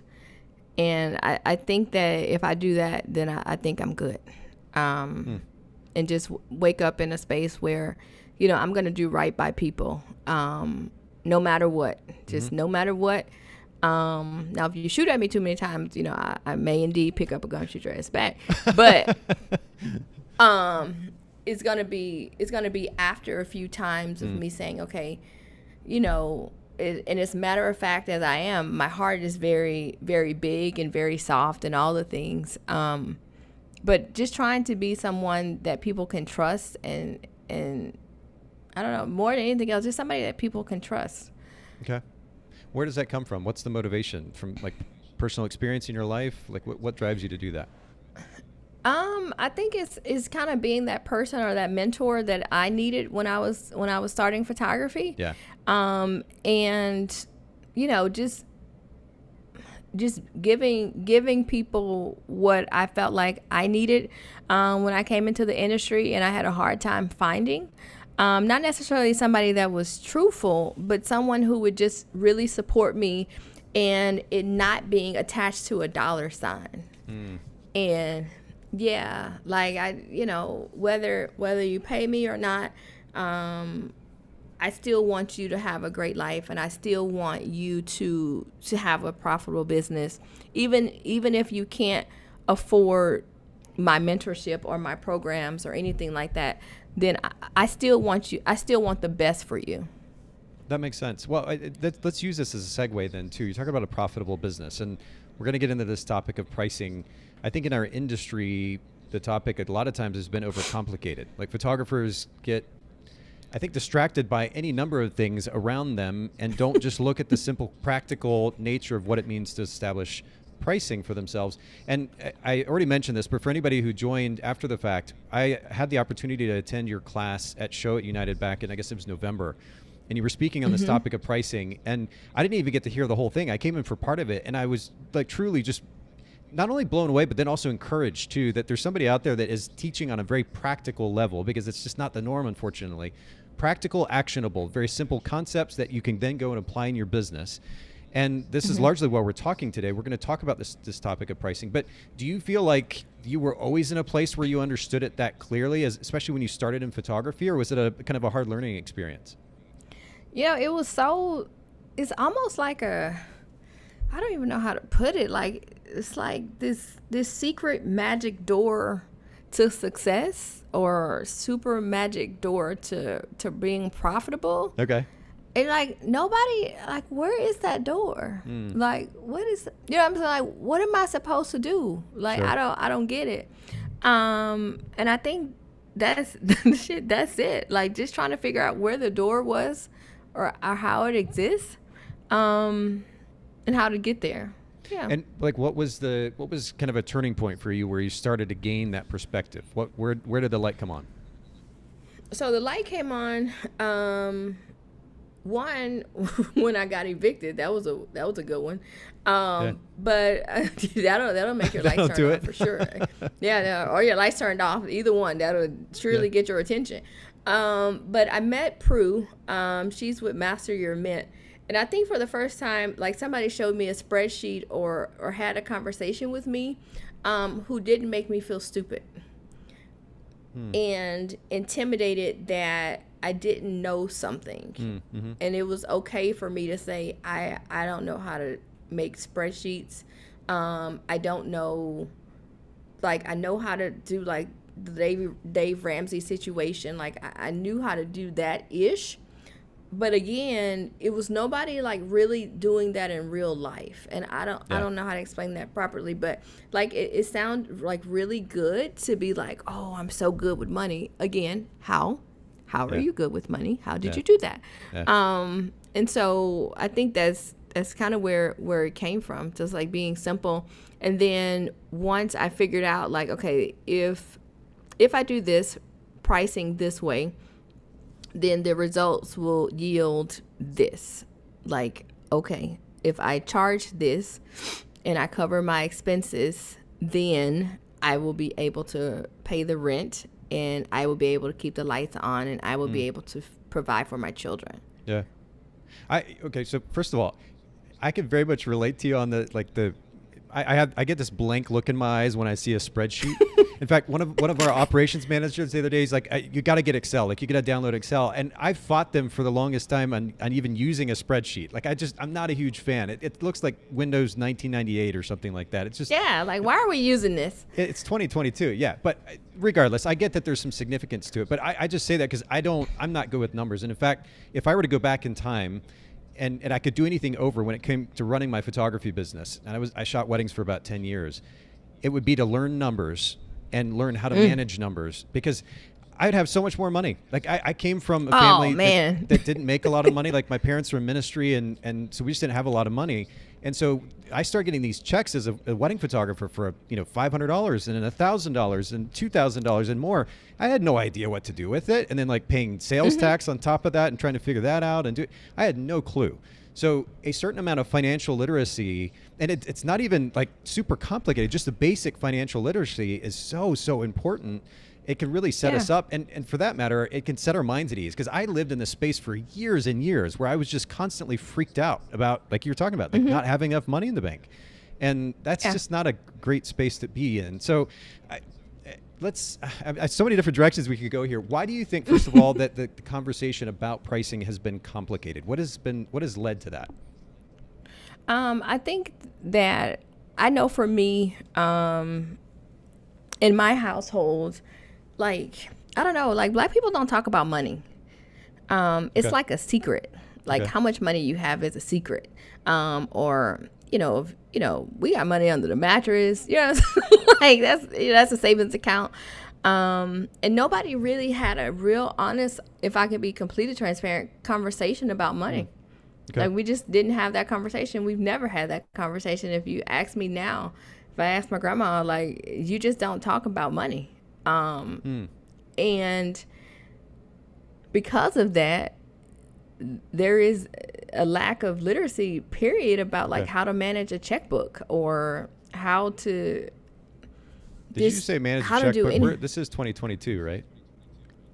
And I think that if I do that, then I think I'm good. And just wake up in a space where, I'm going to do right by people, no matter what, just no matter what. Now, if you shoot at me too many times, I may indeed pick up a gun, shoot your ass back. But it's gonna be after a few times of me saying, okay, and as a matter of fact, as I am, my heart is very, very big and very soft and all the things. But just trying to be someone that people can trust and I don't know, more than anything else, just somebody that people can trust. Okay. Where does that come from? What's the motivation? From like personal experience in your life? Like what drives you to do that? I think it's kind of being that person or that mentor that I needed when I was starting photography. Yeah. And just giving people what I felt like I needed when I came into the industry and I had a hard time finding. Not necessarily somebody that was truthful, but someone who would just really support me and it not being attached to a dollar sign. And yeah, like whether you pay me or not, I still want you to have a great life, and I still want you to have a profitable business, even if you can't afford my mentorship or my programs or anything like that. Then I still want you. I still want the best for you. That makes sense. Well, let's use this as a segue then too. You talk about a profitable business, and we're going to get into this topic of pricing. I think in our industry, the topic a lot of times has been overcomplicated. Like photographers get, I think, distracted by any number of things around them and don't just look at the simple practical nature of what it means to establish pricing for themselves. And I already mentioned this, but for anybody who joined after the fact, I had the opportunity to attend your class at Show at United back in, I guess it was November. And you were speaking on this topic of pricing, and I didn't even get to hear the whole thing. I came in for part of it, and I was like truly just not only blown away, but then also encouraged too, that there's somebody out there that is teaching on a very practical level, because it's just not the norm, unfortunately. Practical, actionable, very simple concepts that you can then go and apply in your business. And this is largely why we're talking today. We're going to talk about this topic of pricing. But do you feel like you were always in a place where you understood it that clearly, especially when you started in photography, or was it a kind of a hard learning experience? It's almost like I don't even know how to put it. Like, it's like this secret magic door to success, or super magic door to being profitable. Okay. And like nobody, like, where is that door? Like, what is, what I'm saying? Like, what am I supposed to do? Like, Sure. I don't get it. And I think that's that's it. Like, just trying to figure out where the door was, or how it exists, and how to get there. Yeah. And like, what was kind of a turning point for you where you started to gain that perspective? Where did the light come on? So the light came on one, when I got evicted, that was a good one. But that'll make your lights turn off for sure. Yeah, or your lights turned off. Either one, that'll surely get your attention. But I met Prue. She's with Master Your Mint. And I think for the first time, like somebody showed me a spreadsheet or had a conversation with me who didn't make me feel stupid and intimidated that I didn't know something. And it was okay for me to say, I don't know how to make spreadsheets. I don't know, like I know how to do like the Dave Ramsey situation. Like I knew how to do that-ish. But again, it was nobody like really doing that in real life. And I don't know how to explain that properly, but like it sounded like really good to be like, oh, I'm so good with money. Again, how are you good with money? How did you do that? And so I think that's kind of where it came from, just like being simple. And then once I figured out like, okay, if I do this pricing this way, then the results will yield this. Like, okay, if I charge this and I cover my expenses, then I will be able to pay the rent and I will be able to keep the lights on and I will be able to provide for my children. Yeah. Okay, so first of all, I can very much relate to you on I get this blank look in my eyes when I see a spreadsheet. In fact, one of our operations managers the other day is like, you got to get Excel. Like you got to download Excel. And I fought them for the longest time on even using a spreadsheet. Like I'm not a huge fan. It looks like Windows 1998 or something like that. It's just like why are we using this? It's 2022. Yeah, but regardless, I get that there's some significance to it. But I just say that because I'm not good with numbers. And in fact, if I were to go back in time, and I could do anything over when it came to running my photography business, and I shot weddings for about 10 years, it would be to learn numbers and learn how to manage numbers, because I'd have so much more money. Like I came from a family that didn't make a lot of money. Like my parents were in ministry, and so we just didn't have a lot of money. And so I started getting these checks as a wedding photographer for $500 and $1,000 and $2,000 and more. I had no idea what to do with it, and then like paying sales tax on top of that and trying to figure that out I had no clue. So a certain amount of financial literacy, and it's not even like super complicated, just the basic financial literacy is so important. It can really set us up. And for that matter, it can set our minds at ease. Because I lived in this space for years and years where I was just constantly freaked out about, like you were talking about, like not having enough money in the bank. And that's just not a great space to be in. So so many different directions we could go here. Why do you think, first of all, that the conversation about pricing has been complicated? What has led to that? I think that I know for me, in my household, like, I don't know, like Black people don't talk about money. It's like a secret. Like how much money you have is a secret. Or, we got money under the mattress, like that's a savings account. And nobody really had a real honest, if I could be completely transparent, conversation about money. Like we just didn't have that conversation. We've never had that conversation. If you ask me now, if I ask my grandma, like, you just don't talk about money. And because of that, there is a lack of literacy, period, about like how to manage a checkbook or how to. Did you say manage a checkbook? This is 2022, right?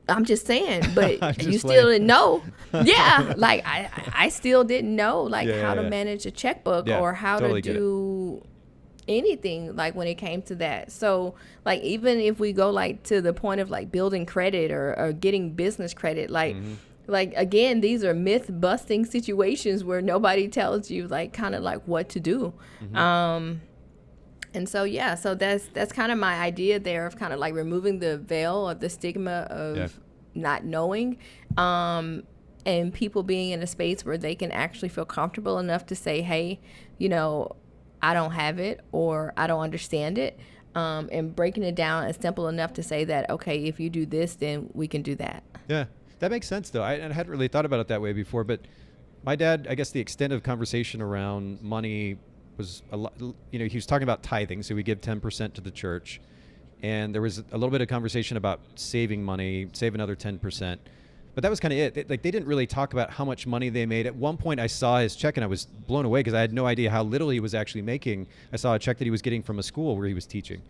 I'm just saying, but you still didn't know. Yeah, like I still didn't know like how to manage a checkbook or how to do anything like when it came to that. So like even if we go like to the point of like building credit or getting business credit, like like again, these are myth busting situations where nobody tells you like kind of like what to do. And so so that's kind of my idea there of kind of like removing the veil of the stigma of not knowing, and people being in a space where they can actually feel comfortable enough to say, hey, I don't have it or I don't understand it, and breaking it down as simple enough to say that, okay, if you do this, then we can do that. Yeah, that makes sense, though. I hadn't really thought about it that way before, but my dad, I guess the extent of conversation around money was a lot, he was talking about tithing, so we give 10% to the church, and there was a little bit of conversation about saving money, save another 10%. But that was kind of it. Like they didn't really talk about how much money they made. At one point I saw his check and I was blown away because I had no idea how little he was actually making. I saw a check that he was getting from a school where he was teaching.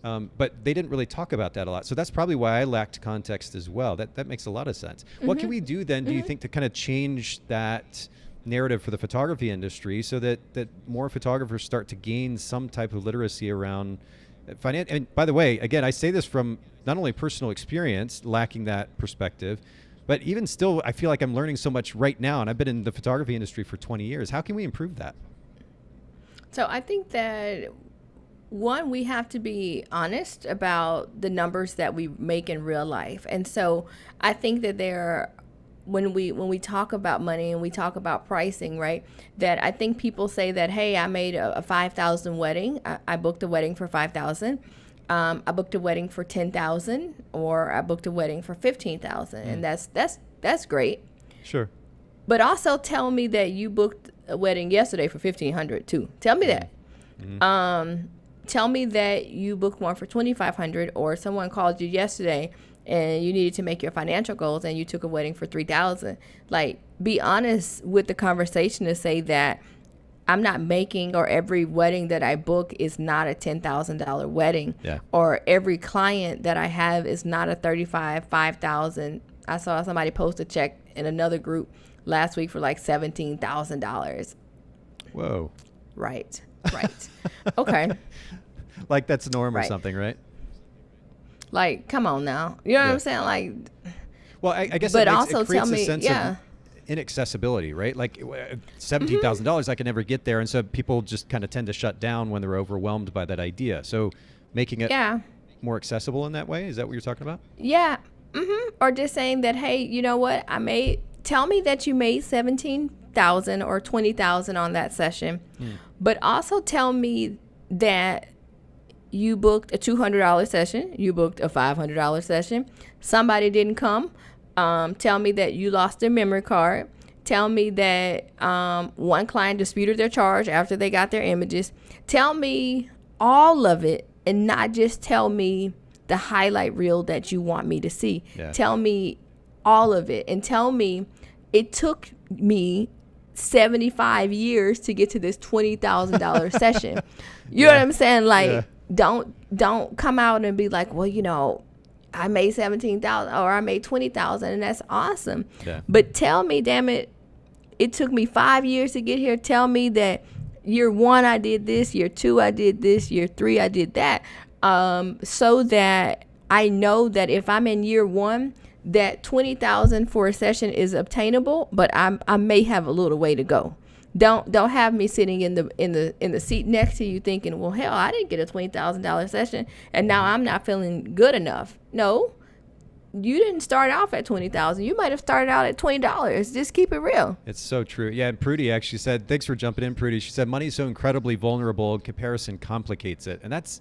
But they didn't really talk about that a lot. So that's probably why I lacked context as well. That makes a lot of sense. What can we do then, do you think, to kind of change that narrative for the photography industry so that more photographers start to gain some type of literacy around finance? And by the way, again, I say this from not only personal experience, lacking that perspective, but even still, I feel like I'm learning so much right now, and I've been in the photography industry for 20 years. How can we improve that? So I think that, one, we have to be honest about the numbers that we make in real life. And so I think that when we talk about money and we talk about pricing, right, that I think people say that, hey, I made a $5,000 wedding. I booked a wedding for $5,000. I booked a wedding for $10,000, or I booked a wedding for $15,000, and that's great. Sure. But also tell me that you booked a wedding yesterday for $1,500 too. Tell me that. Tell me that you booked one for $2,500, or someone called you yesterday and you needed to make your financial goals and you took a wedding for $3,000. Like, be honest with the conversation to say that I'm not making, or every wedding that I book is not a $10,000 wedding, or every client that I have is not a $5,000. I saw somebody post a check in another group last week for like $17,000. Whoa. Right. Okay. Like that's norm or something, right? Like, come on now. You know what I'm saying? Like, well, I guess but it also creates tell me, a sense of inaccessibility, right? Like $17,000, I can never get there. And so people just kind of tend to shut down when they're overwhelmed by that idea. So making it more accessible in that way, is that what you're talking about? Yeah. Or just saying that, hey, you know what? Tell me that you made $17,000 or $20,000 on that session, but also tell me that you booked a $200 session, you booked a $500 session, somebody didn't come. Tell me that you lost their memory card. Tell me that one client disputed their charge after they got their images. Tell me all of it, and not just tell me the highlight reel that you want me to see. Tell me all of it, and tell me it took me 75 years to get to this $20,000 session. You know what I'm saying? Like, don't come out and be like, well, you know, I made $17,000 or I made $20,000, and that's awesome. But tell me, damn it, it took me 5 years to get here. Tell me that year 1 I did this, year 2 I did this, year 3 I did that, so that I know that if I'm in year 1, that $20,000 for a session is obtainable, but I may have a little way to go. Don't have me sitting in the seat next to you thinking, well, hell, I didn't get a $20,000 session and now I'm not feeling good enough. No, you didn't start off at $20,000. You might have started out at $20. Just keep it real. It's so true. Yeah, and Prudy actually said, thanks for jumping in, Prudy. She said, money is so incredibly vulnerable. Comparison complicates it. And that's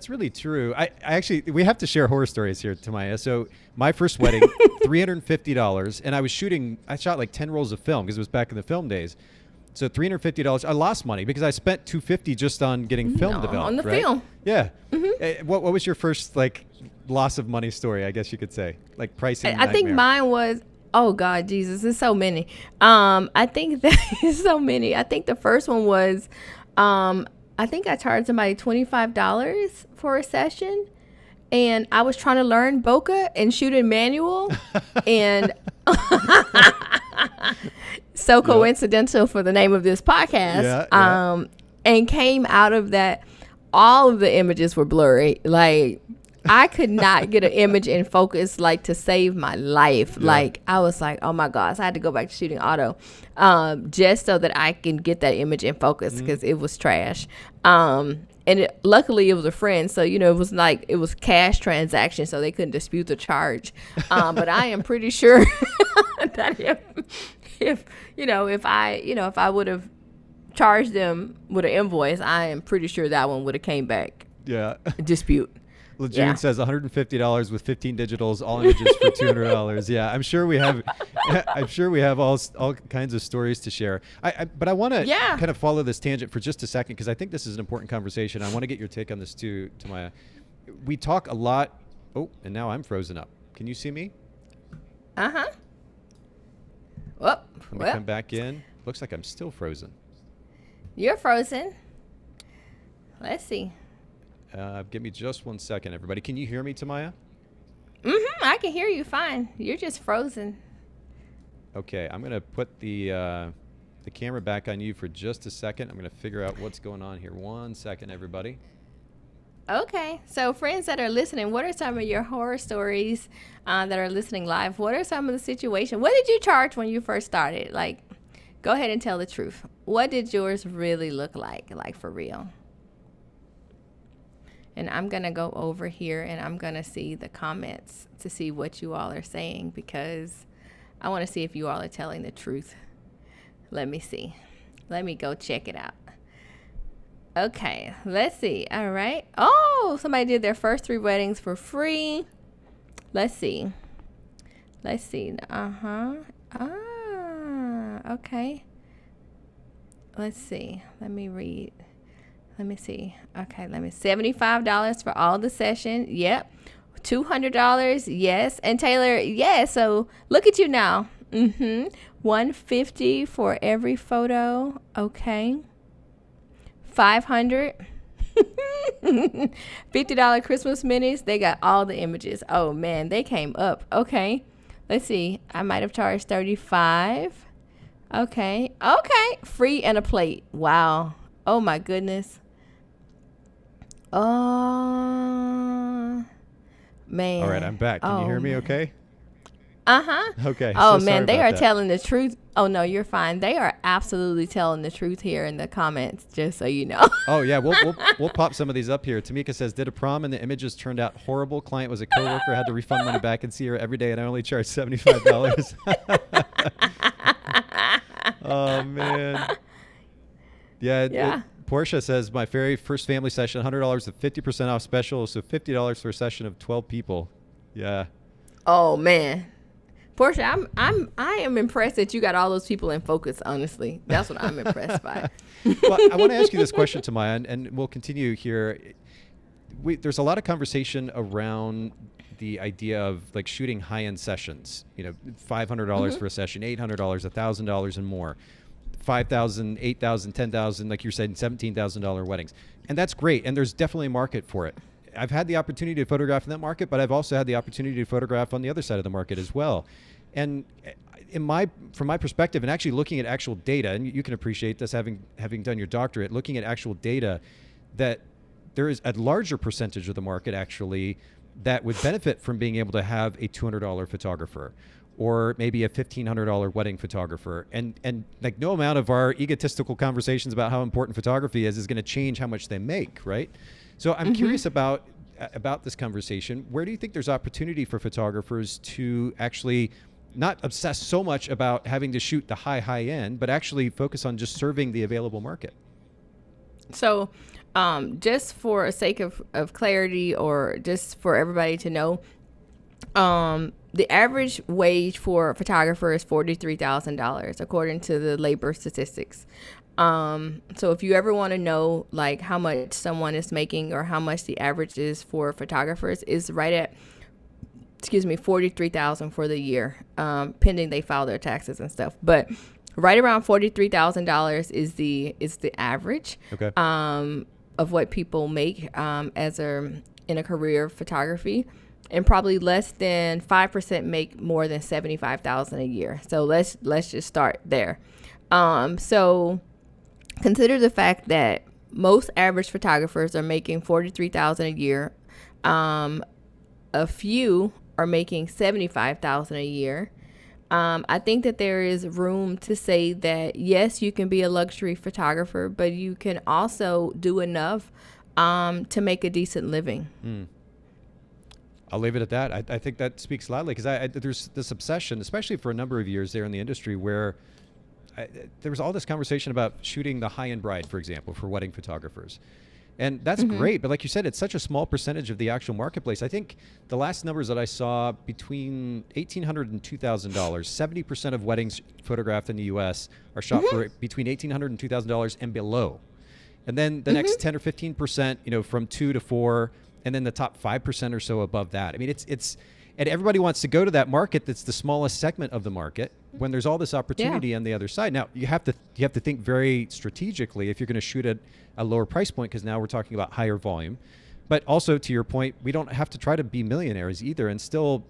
really true. I actually, we have to share horror stories here, Tomayia. So my first wedding, $350, and I shot like 10 rolls of film because it was back in the film days. So $350. I lost money because I spent $250 just on getting film developed. On the right? film. Yeah. What was your first like loss of money story? I guess you could say, like pricing. I think mine was. Oh God, Jesus, there's so many. I think there's so many. I think the first one was, I think I charged somebody $25 for a session, and I was trying to learn bokeh and shoot in manual, and so coincidental for the name of this podcast. And came out of that, all of the images were blurry. Like, I could not get an image in focus, like, to save my life. Like, I was like, oh my gosh, I had to go back to shooting auto, just so that I can get that image in focus, because it was trash. And luckily it was a friend, so, you know, it was cash transaction, so they couldn't dispute the charge. But I am pretty sure that if I would have charged them with an invoice, I am pretty sure that one would have came back. Dispute. Lejeune says $150 with 15 digitals, all images for $200. Yeah, I'm sure we have all kinds of stories to share. But I want to kind of follow this tangent for just a second, because I think this is an important conversation. I want to get your take on this too, Tomayia. We talk a lot. Oh, and now I'm frozen up. Can you see me? Let me come back in. Looks like I'm still frozen. You're frozen. Let's see. Give me just 1 second, everybody. Can you hear me, Tomayia? I can hear you fine. You're just frozen. Okay, I'm going to put the camera back on you for just a second. I'm going to figure out what's going on here. 1 second, everybody. Okay. So friends that are listening, what are some of your horror stories that are listening live? What are some of the situations? What did you charge when you first started? Like, go ahead and tell the truth. What did yours really look like for real? And I'm going to go over here and I'm going to see the comments to see what you all are saying, because I want to see if you all are telling the truth. Let me see. Let me go check it out. Okay, let's see. All right. Oh, somebody did their first 3 weddings for free. Let's see. Okay. Let's see. Let me read. Let me see. Okay, $75 for all the session. Yep. $200. Yes. And Taylor, yes. So look at you now. $150 for every photo. Okay. $500. $50 Christmas minis. They got all the images. Oh man, they came up. Okay. Let's see. I might have charged $35. Okay. Free and a plate. Wow. Oh my goodness. Oh man. All right, I'm back. Can you hear me okay? Okay. Oh man, they are telling the truth. Oh no, you're fine. They are absolutely telling the truth here in the comments, just so you know. Oh yeah, we'll pop some of these up here. Tamika says, did a prom and the images turned out horrible. Client was a coworker, had to refund money back and see her every day, and I only charged $75. Oh man. Yeah. Portia says, my very first family session, $100 with 50% off special, so $50 for a session of 12 people. Yeah. Oh man. Portia, I am impressed that you got all those people in focus, honestly. That's what I'm impressed by. Well, I want to ask you this question, Tomayia, and we'll continue here. There's a lot of conversation around the idea of like shooting high-end sessions, $500 for a session, $800, $1,000 and more, $5,000, $8,000, $10,000, like you're saying, $17,000 weddings. And that's great. And there's definitely a market for it. I've had the opportunity to photograph in that market, but I've also had the opportunity to photograph on the other side of the market as well. And from my perspective, and actually looking at actual data, and you can appreciate this having done your doctorate, looking at actual data, that there is a larger percentage of the market actually that would benefit from being able to have a $200 photographer or maybe a $1,500 wedding photographer. And like no amount of our egotistical conversations about how important photography is going to change how much they make, right? So I'm curious about this conversation. Where do you think there's opportunity for photographers to actually not obsess so much about having to shoot the high end, but actually focus on just serving the available market? So just for a sake of clarity, or just for everybody to know, the average wage for a photographer is $43,000 according to the labor statistics. So if you ever want to know like how much someone is making or how much the average is for photographers, is right at $43,000 for the year, pending they file their taxes and stuff. But right around $43,000 is the average of what people make in a career of photography. And probably less than 5% make more than $75,000 a year. So let's just start there. So consider the fact that most average photographers are making $43,000 a year. A few are making $75,000 a year. I think that there is room to say that yes, you can be a luxury photographer, but you can also do enough to make a decent living. I'll leave it at that. I think that speaks loudly, because there's this obsession, especially for a number of years there in the industry, where there was all this conversation about shooting the high-end bride, for example, for wedding photographers. And that's great. But like you said, it's such a small percentage of the actual marketplace. I think the last numbers that I saw, between $1,800 and $2,000, 70% of weddings photographed in the U.S. are shot for between $1,800 and $2,000 and below. And then the next 10 or 15%, from 2 to 4, and then the top 5% or so above that. I mean, it's And everybody wants to go to that market that's the smallest segment of the market when there's all this opportunity on the other side. Now, you have to think very strategically if you're going to shoot at a lower price point, because now we're talking about higher volume. But also, to your point, we don't have to try to be millionaires either and still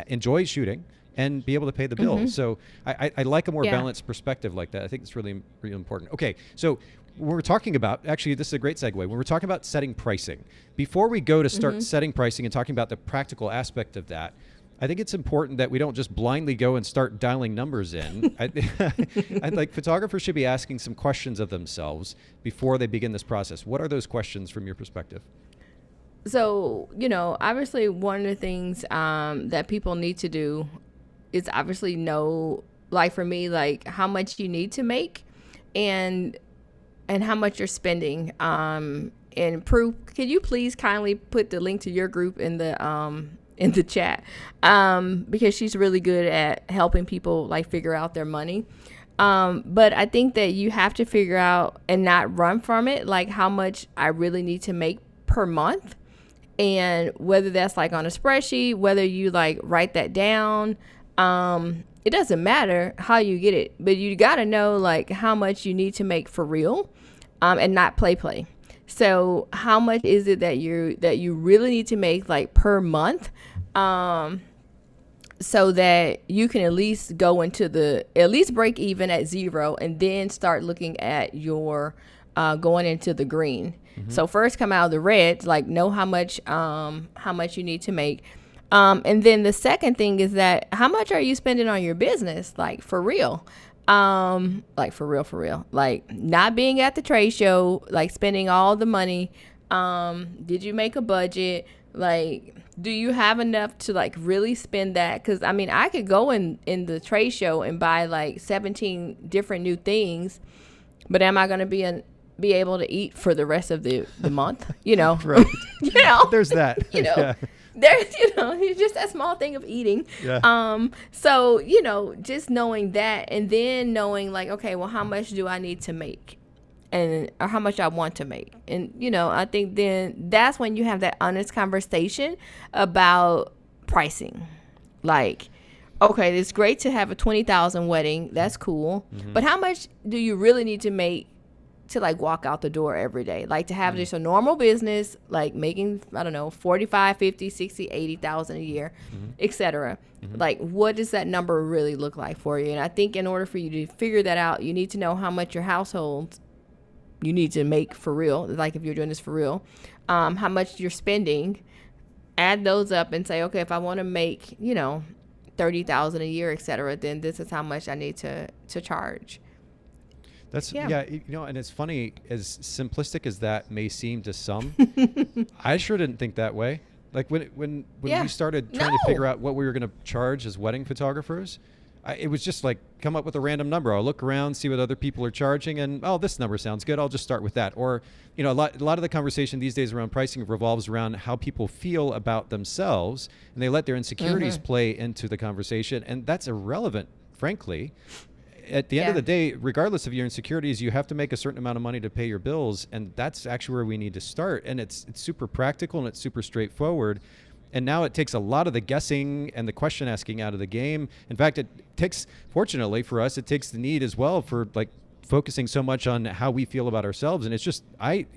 enjoy shooting and be able to pay the bills. So I like a more balanced perspective like that. I think it's really, really important. Okay, so when we're talking about, actually, this is a great segue. When we're talking about setting pricing, before we go to start setting pricing and talking about the practical aspect of that, I think it's important that we don't just blindly go and start dialing numbers in. I like photographers should be asking some questions of themselves before they begin this process. What are those questions from your perspective? So, obviously one of the things that people need to do is obviously know, like for me, like how much you need to make and how much you're spending. And Prue, could you please kindly put the link to your group in the chat? Because she's really good at helping people like figure out their money. But I think that you have to figure out and not run from it, like how much I really need to make per month. And whether that's like on a spreadsheet, whether you like write that down, it doesn't matter how you get it, but you got to know like how much you need to make for real, and not play. So how much is it that you really need to make like per month, so that you can at least go into at least break even at zero and then start looking at your going into the green. So first come out of the red, like know how much you need to make. And then the second thing is that how much are you spending on your business? Like for real, like for real, like not being at the trade show, like spending all the money. Did you make a budget? Like, do you have enough to like really spend that? Cause I mean, I could go in the trade show and buy like 17 different new things, but am I going to be able to eat for the rest of the month? Right. There's that. There's, it's just a small thing of eating. Yeah. So, just knowing that and then knowing like, okay, well, how much do I need to make or how much I want to make? And, I think then that's when you have that honest conversation about pricing. Like, okay, it's great to have a 20,000 wedding. That's cool. But how much do you really need to make to like walk out the door every day, like to have just a normal business, like making, I don't know, 45, 50, 60, 80,000 a year, etc. Like, what does that number really look like for you? And I think in order for you to figure that out, you need to know how much your household you need to make for real. Like if you're doing this for real, how much you're spending, add those up and say, okay, if I want to make, 30,000 a year, etc., then this is how much I need to charge. That's and it's funny, as simplistic as that may seem to some, I sure didn't think that way. Like when we started trying to figure out what we were going to charge as wedding photographers, it was just like come up with a random number. I'll look around, see what other people are charging, and this number sounds good. I'll just start with that. Or a lot of the conversation these days around pricing revolves around how people feel about themselves, and they let their insecurities play into the conversation, and that's irrelevant, frankly. At the end of the day, regardless of your insecurities, you have to make a certain amount of money to pay your bills. And that's actually where we need to start. And it's super practical and it's super straightforward. And now it takes a lot of the guessing and the question asking out of the game. In fact, it takes, fortunately for us, it takes the need as well for like focusing so much on how we feel about ourselves. And it's just,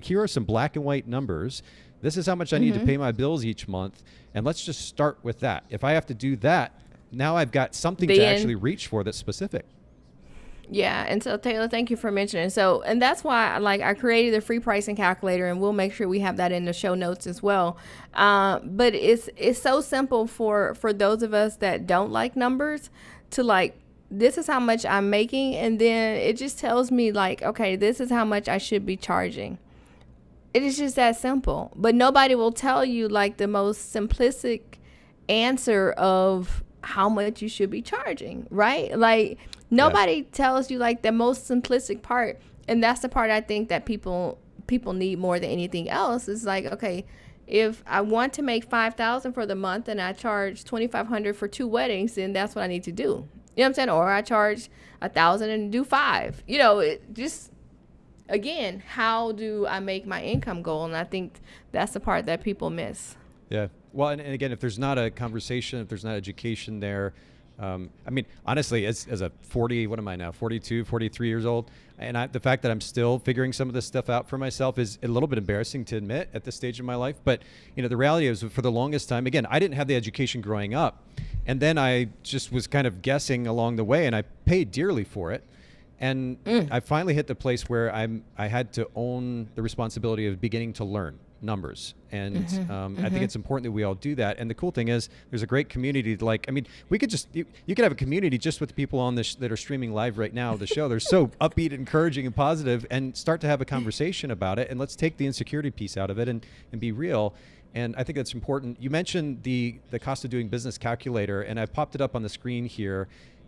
here are some black and white numbers. This is how much I need to pay my bills each month. And let's just start with that. If I have to do that, now I've got something to actually reach for that's specific. Yeah, and so Taylor, thank you for mentioning. So, and that's why I created a free pricing calculator, and we'll make sure we have that in the show notes as well. But it's so simple for those of us that don't like numbers to like, this is how much I'm making, and then it just tells me like, okay, this is how much I should be charging. It is just that simple. But nobody will tell you like the most simplistic answer of how much you should be charging, right? Like nobody tells you like the most simplistic part, and that's the part I think that people need more than anything else. Is like, okay, if I want to make 5,000 for the month and I charge 2,500 for 2 weddings, then that's what I need to do. You know what I'm saying? Or I charge 1,000 and do 5. It just, again, how do I make my income goal? And I think that's the part that people miss. Yeah, Well, and again, if there's not a conversation, if there's not education there, I mean, honestly, as a 40, what am I now, 42, 43 years old, and the fact that I'm still figuring some of this stuff out for myself is a little bit embarrassing to admit at this stage of my life. But, the reality is, for the longest time, again, I didn't have the education growing up. And then I just was kind of guessing along the way, and I paid dearly for it. And I finally hit the place where I had to own the responsibility of beginning to learn numbers. And I think it's important that we all do that. And the cool thing is there's a great community. We could just, you could have a community just with the people on this that are streaming live right now, the show. They're so upbeat, encouraging, and positive, and start to have a conversation about it. And let's take the insecurity piece out of it and be real. And I think that's important. You mentioned the cost of doing business calculator, and I popped it up on the screen here.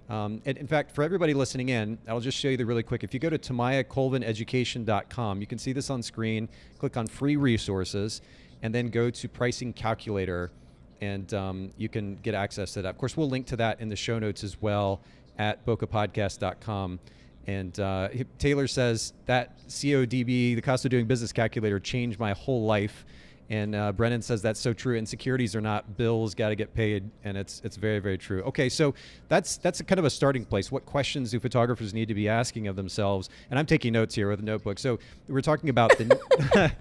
And in fact, for everybody listening in, I'll just show you really quick. If you go to TomayiaColvinEducation.com, you can see this on screen. Click on free resources, and then go to pricing calculator, and you can get access to that. Of course, we'll link to that in the show notes as well at BokehPodcast.com. And Taylor says that CODB, the cost of doing business calculator, changed my whole life. And Brennan says that's so true. Insecurities are not bills, got to get paid, and it's very, very true. Okay, so that's a kind of a starting place. What questions do photographers need to be asking of themselves? And I'm taking notes here with a notebook. So we're talking about the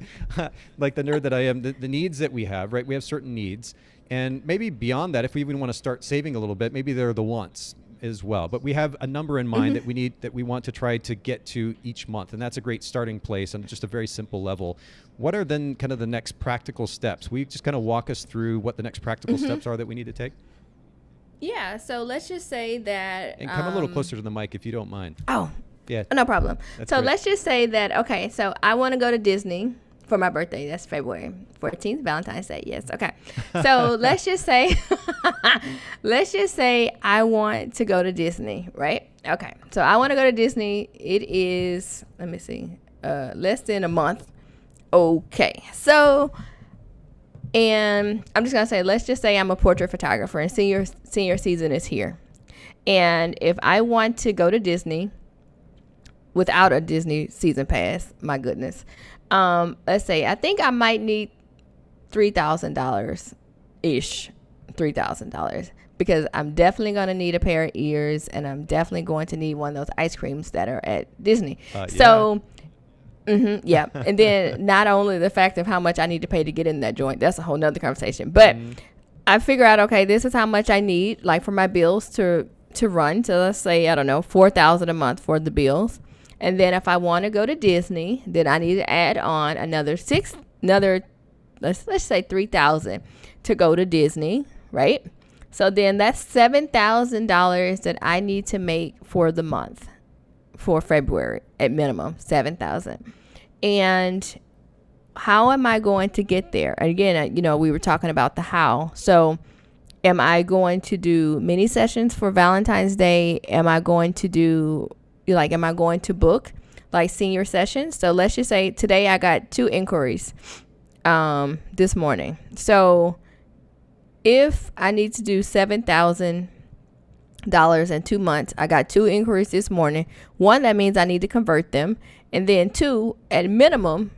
like the nerd that I am, the needs that we have, right? We have certain needs, and maybe beyond that, if we even want to start saving a little bit, maybe there are the wants as well. But we have a number in mind that we want to try to get to each month, and that's a great starting place on just a very simple level. What are then kind of the next practical steps? Will you just kind of walk us through what the next practical steps are that we need to take? Yeah, so let's just say that... And come a little closer to the mic if you don't mind. Oh, yeah, no problem. So great. let's just say that, okay, so I want to go to Disney for my birthday. That's February 14th, Valentine's Day. Yes, okay. So let's just say I want to go to Disney, right? Okay, so I want to go to Disney. It is, let me see, less than a month. Okay, so, and I'm just going to say, let's just say I'm a portrait photographer and senior season is here. And if I want to go to Disney without a Disney season pass, my goodness, let's say I think I might need $3,000-ish, $3,000, because I'm definitely going to need a pair of ears, and I'm definitely going to need one of those ice creams that are at Disney. So... yeah. And then not only the fact of how much I need to pay to get in that joint, that's a whole nother conversation. But I figure out, okay, this is how much I need, like, for my bills to run. So let's say, I don't know, $4,000 a month for the bills. And then if I want to go to Disney, then I need to add on let's say $3,000 to go to Disney, right? So then that's $7,000 that I need to make for the month. For February at minimum, $7,000. And how am I going to get there? Again, we were talking about the how. So am I going to do mini sessions for Valentine's Day? Am I going to book like senior sessions? So let's just say today I got 2 inquiries this morning. So if I need to do $7,000 in 2 months, I got 2 inquiries this morning. 1, that means I need to convert them, and then 2, at minimum,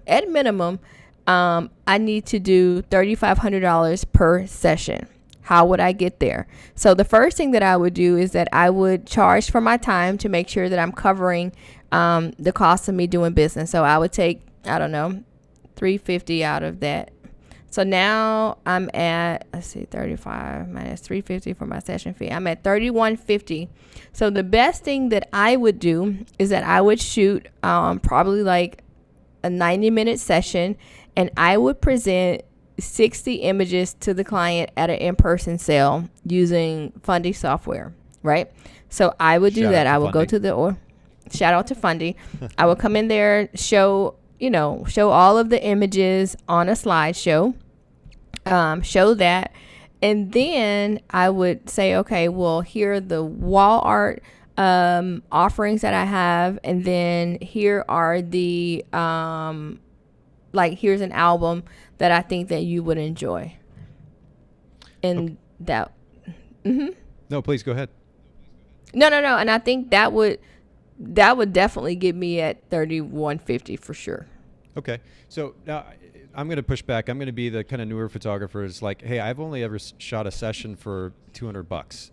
I need to do $3,500 per session. How would I get there? So the first thing that I would do is that I would charge for my time to make sure that I'm covering the cost of me doing business. So I would take, I don't know, $350 out of that. So now I'm at, 35 minus $350 for my session fee. I'm at $3,150. So the best thing that I would do is that I would shoot probably like a 90-minute session, and I would present 60 images to the client at an in-person sale using Fundy software, right? So I would do that. I would go to shout out to Fundy. I would come in there, show all of the images on a slideshow, show that, and then I would say, okay, well, here are the wall art offerings that I have, and then here are the here's an album that I think that you would enjoy, and that. No, please go ahead. No, and I think that would definitely get me at $3,150 for sure. Okay. So now I'm going to push back. I'm going to be the kind of newer photographer. It's like, hey, I've only ever shot a session for $200.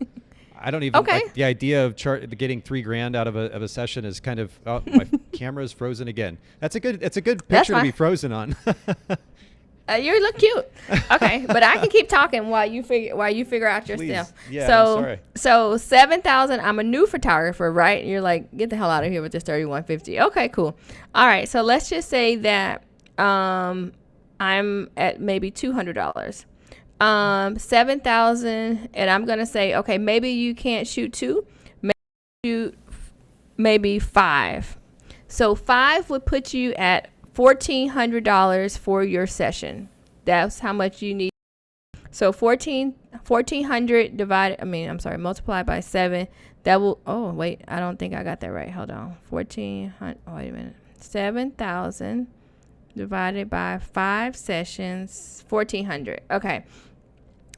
I don't even like the idea of getting $3,000 out of a session is kind of, oh, my camera is frozen again. It's a good picture to be frozen on. You look cute. Okay, but I can keep talking while you figure out your stuff. Yeah, sorry. So 7,000. I'm a new photographer, right? And you're like, get the hell out of here with this 3,150. Okay, cool. All right, so let's just say that I'm at maybe $200. 7,000, and I'm gonna say, okay, maybe you can't shoot 2, maybe 5. So 5 would put you at $1,400 for your session. That's how much you need. So 1,400 multiplied by 7. That will, oh wait, I don't think I got that right. Hold on. 1,400, wait a minute. 7,000 divided by 5 sessions, 1,400. Okay.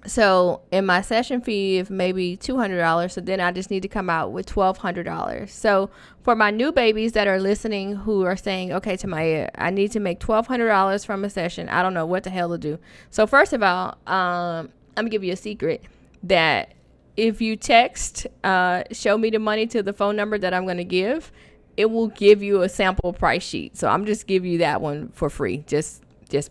So in my session fee of maybe $200, so then I just need to come out with $1,200. So for my new babies that are listening who are saying, okay, Tomayia, I need to make $1,200 from a session. I don't know what the hell to do. So first of all, I'm gonna give you a secret that if you text show me the money to the phone number that I'm gonna give, it will give you a sample price sheet. So I'm just give you that one for free, just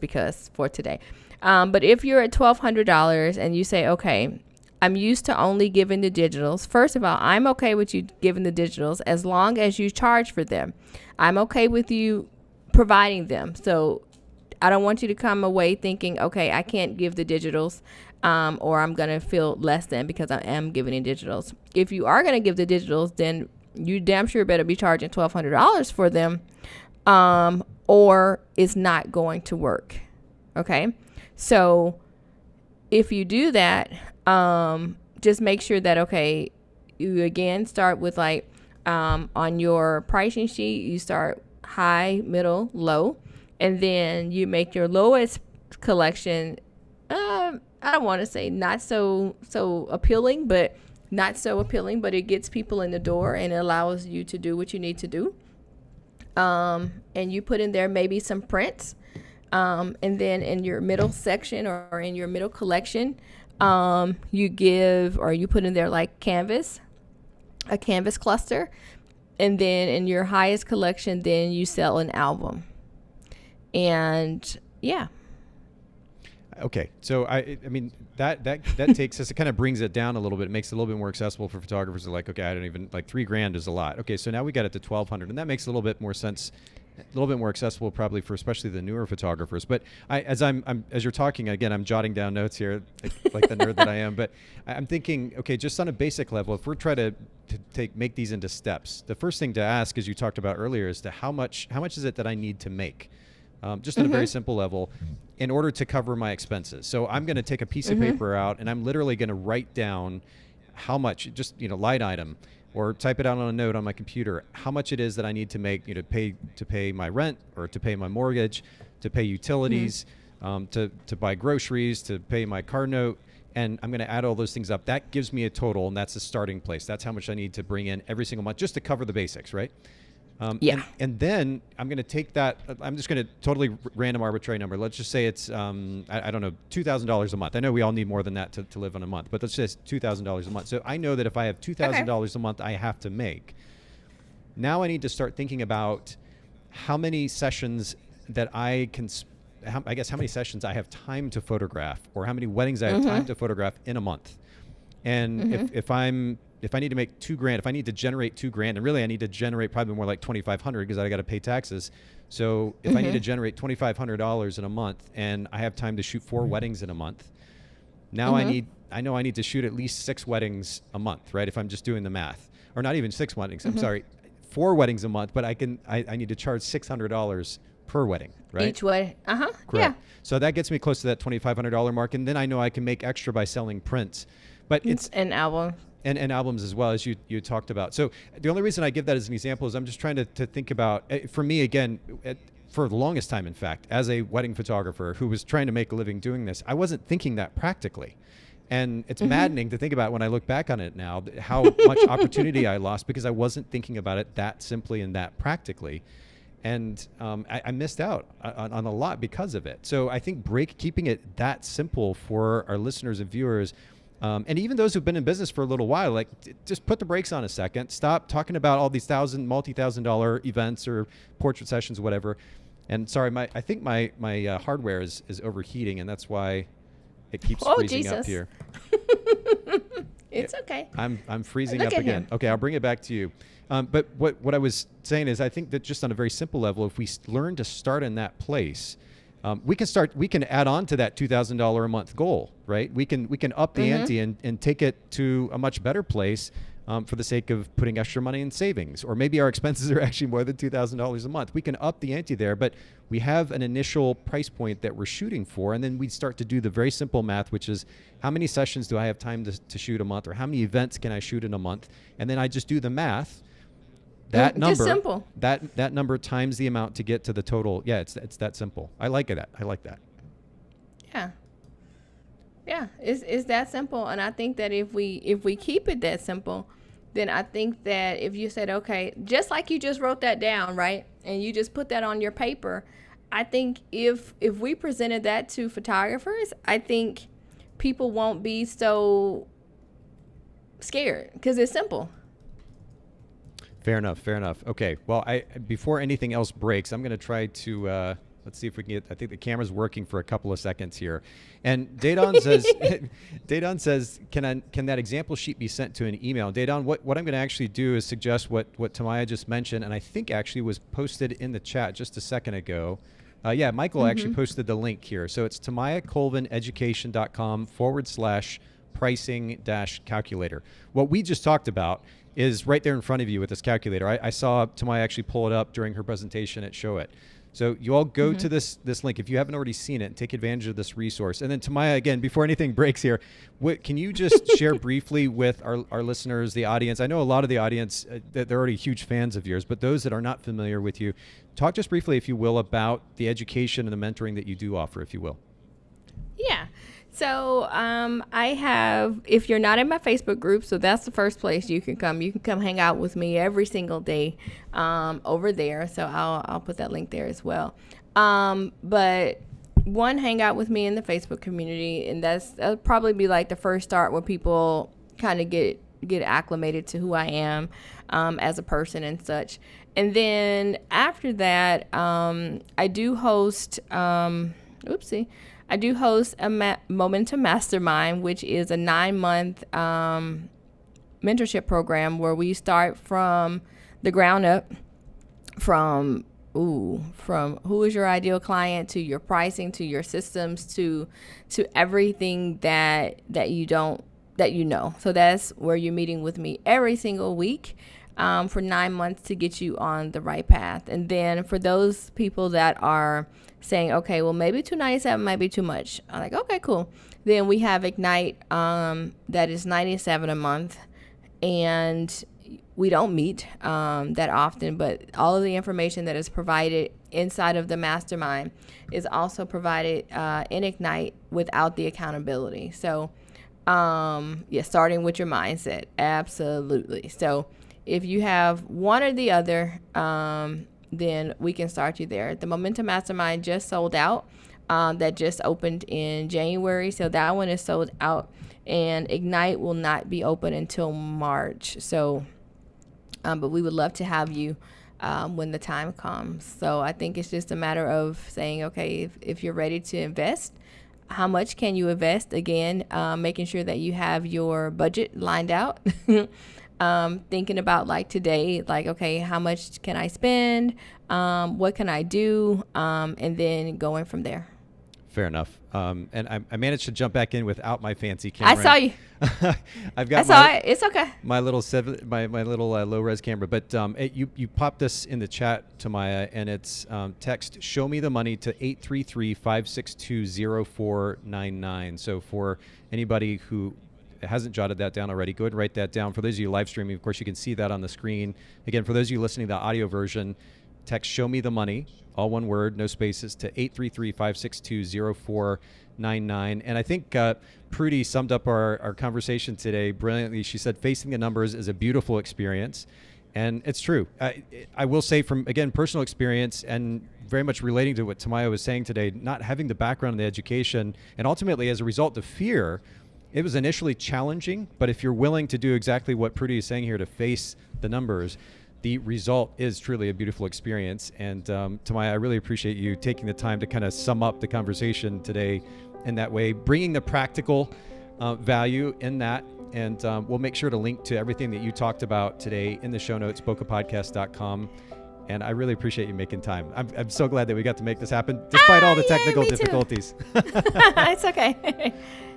because for today. But if you're at $1,200 and you say, okay, I'm used to only giving the digitals. First of all, I'm okay with you giving the digitals as long as you charge for them. I'm okay with you providing them. So I don't want you to come away thinking, okay, I can't give the digitals, or I'm going to feel less than because I am giving the digitals. If you are going to give the digitals, then you damn sure better be charging $1,200 for them, or it's not going to work. Okay. So if you do that, just make sure that, okay, you again start with like, on your pricing sheet, you start high, middle, low, and then you make your lowest collection. I don't want to say not so appealing, but it gets people in the door and it allows you to do what you need to do. And you put in there maybe some prints. And then in your middle section or in your middle collection, you put in there like a canvas cluster. And then in your highest collection, then you sell an album. And yeah. Okay. So I mean, that takes us, it kind of brings it down a little bit. It makes it a little bit more accessible for photographers who are like, okay, I don't even like $3,000 is a lot. Okay. So now we got it to 1,200 and that makes a little bit more sense. A little bit more accessible probably for especially the newer photographers. But as you're talking, again, I'm jotting down notes here like the nerd that I am, but I'm thinking, okay, just on a basic level, if we're trying to make these into steps, the first thing to ask, as you talked about earlier, is to how much is it that I need to make? Just on a very simple level in order to cover my expenses. So I'm going to take a piece of paper out and I'm literally going to write down how much, just, line item, or type it out on a note on my computer, how much it is that I need to make, to pay my rent or to pay my mortgage, to pay utilities, to buy groceries, to pay my car note. And I'm going to add all those things up. That gives me a total, and that's a starting place. That's how much I need to bring in every single month just to cover the basics, right? And then I'm going to take that. I'm just going to totally random arbitrary number. Let's just say it's, I don't know, $2,000 a month. I know we all need more than that to live in a month, but let's just $2,000 a month. So I know that if I have $2,000 a month, I have to make. Now I need to start thinking about how many sessions that I can, how many sessions I have time to photograph, or how many weddings I have time to photograph in a month. And if I need to make $2,000, if I need to generate $2,000, and really I need to generate probably more like $2,500 because I got to pay taxes. So if I need to generate $2,500 in a month and I have time to shoot 4 weddings in a month, now I know I need to shoot at least 6 weddings a month, right? If I'm just doing the math, or not even 6 weddings, I'm sorry, 4 weddings a month, but I need to charge $600 per wedding, right? Each wedding. Correct. Yeah. So that gets me close to that $2,500 mark. And then I know I can make extra by selling prints, but it's an album. And albums as well, as you talked about. So the only reason I give that as an example is I'm just trying to think about, for me, again, for the longest time, in fact, as a wedding photographer who was trying to make a living doing this, I wasn't thinking that practically. And it's maddening to think about when I look back on it now, how much opportunity I lost because I wasn't thinking about it that simply and that practically. And I missed out on a lot because of it. So I think keeping it that simple for our listeners and viewers, and even those who've been in business for a little while, like just put the brakes on a second. Stop talking about all these multi-$1,000 events or portrait sessions, whatever. And sorry, I think my hardware is overheating, and that's why it keeps freezing up here. It's okay. I'm freezing up again. Okay, I'll bring it back to you. But what I was saying is, I think that just on a very simple level, if we learn to start in that place, we can add on to that $2,000 a month goal, right? We can up the ante and take it to a much better place for the sake of putting extra money in savings, or maybe our expenses are actually more than $2,000 a month. We can up the ante there, but we have an initial price point that we're shooting for, and then we start to do the very simple math, which is how many sessions do I have time to shoot a month, or how many events can I shoot in a month, and then I just do the math. That number, just simple. That number times the amount to get to the total. Yeah, it's that simple. I like that. Yeah, it's that simple, and I think that if we keep it that simple, then I think that if you said, okay, just like you just wrote that down, right, and you just put that on your paper, I think if we presented that to photographers, I think people won't be so scared because it's simple. Fair enough. Okay. Well, before anything else breaks, I'm going to try to let's see if we can get. I think the camera's working for a couple of seconds here. And Dedan says, can that example sheet be sent to an email? Dedan, what I'm going to actually do is suggest what Tomayia just mentioned, and I think actually was posted in the chat just a second ago. Yeah, Michael actually posted the link here. So it's tomayiacolvineducation.com/pricing-calculator. What we just talked about is right there in front of you with this calculator. I saw Tomayia actually pull it up during her presentation at Show It. So you all go to this link if you haven't already seen it, and take advantage of this resource. And then Tomayia, again, before anything breaks here, can you just share briefly with our listeners, the audience? I know a lot of the audience, they're already huge fans of yours, but those that are not familiar with you, talk just briefly, if you will, about the education and the mentoring that you do offer, if you will. Yeah. So I have, if you're not in my Facebook group, so that's the first place you can come. You can come hang out with me every single day over there. So I'll put that link there as well. But hang out with me in the Facebook community, and that'll probably be like the first start where people kind of get acclimated to who I am as a person and such. And then after that, I do host a Momentum Mastermind, which is a 9-month mentorship program where we start from the ground up, from who is your ideal client, to your pricing, to your systems, to everything that you know. So that's where you're meeting with me every single week for 9 months to get you on the right path. And then for those people that are saying, okay, well, maybe $297 might be too much, I'm like, okay, cool. Then we have Ignite, that is $97 a month, and we don't meet that often, but all of the information that is provided inside of the mastermind is also provided in Ignite without the accountability. So starting with your mindset, absolutely. So if you have one or the other, then we can start you there. The Momentum Mastermind just sold out. That just opened in January. So that one is sold out. And Ignite will not be open until March. So, but we would love to have you when the time comes. So I think it's just a matter of saying, okay, if you're ready to invest, how much can you invest? Again, making sure that you have your budget lined out. Thinking about like today, like, okay, how much can I spend? What can I do? And then going from there. Fair enough. And I managed to jump back in without my fancy camera. I saw you. I saw it. It's okay. My little low res camera. But you popped this in the chat, Tomayia, and it's text "Show me the money" to 833-562-0499. So for anybody who hasn't jotted that down already, go ahead and write that down. For those of you live streaming, of course, you can see that on the screen. Again, for those of you listening to the audio version, text "Show me the money," all one word, no spaces, to 833-562-0499. And I think Prudy summed up our conversation today brilliantly. She said, facing the numbers is a beautiful experience. And it's true. I will say from, again, personal experience and very much relating to what Tomayia was saying today, not having the background in the education, and ultimately as a result of fear, it was initially challenging. But if you're willing to do exactly what Prudy is saying here, to face the numbers, the result is truly a beautiful experience. And Tomayia, I really appreciate you taking the time to kind of sum up the conversation today in that way, bringing the practical value in that. And we'll make sure to link to everything that you talked about today in the show notes, bokehpodcast.com. And I really appreciate you making time. I'm so glad that we got to make this happen, despite all the technical difficulties. It's okay.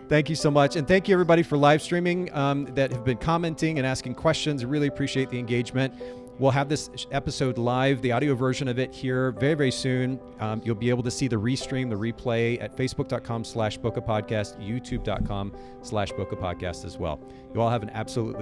Thank you so much. And thank you, everybody, for live streaming that have been commenting and asking questions. I really appreciate the engagement. We'll have this episode live, the audio version of it here very, very soon. You'll be able to see the restream, the replay at facebook.com/Bokeh Podcast, youtube.com/Bokeh Podcast as well. You all have an absolutely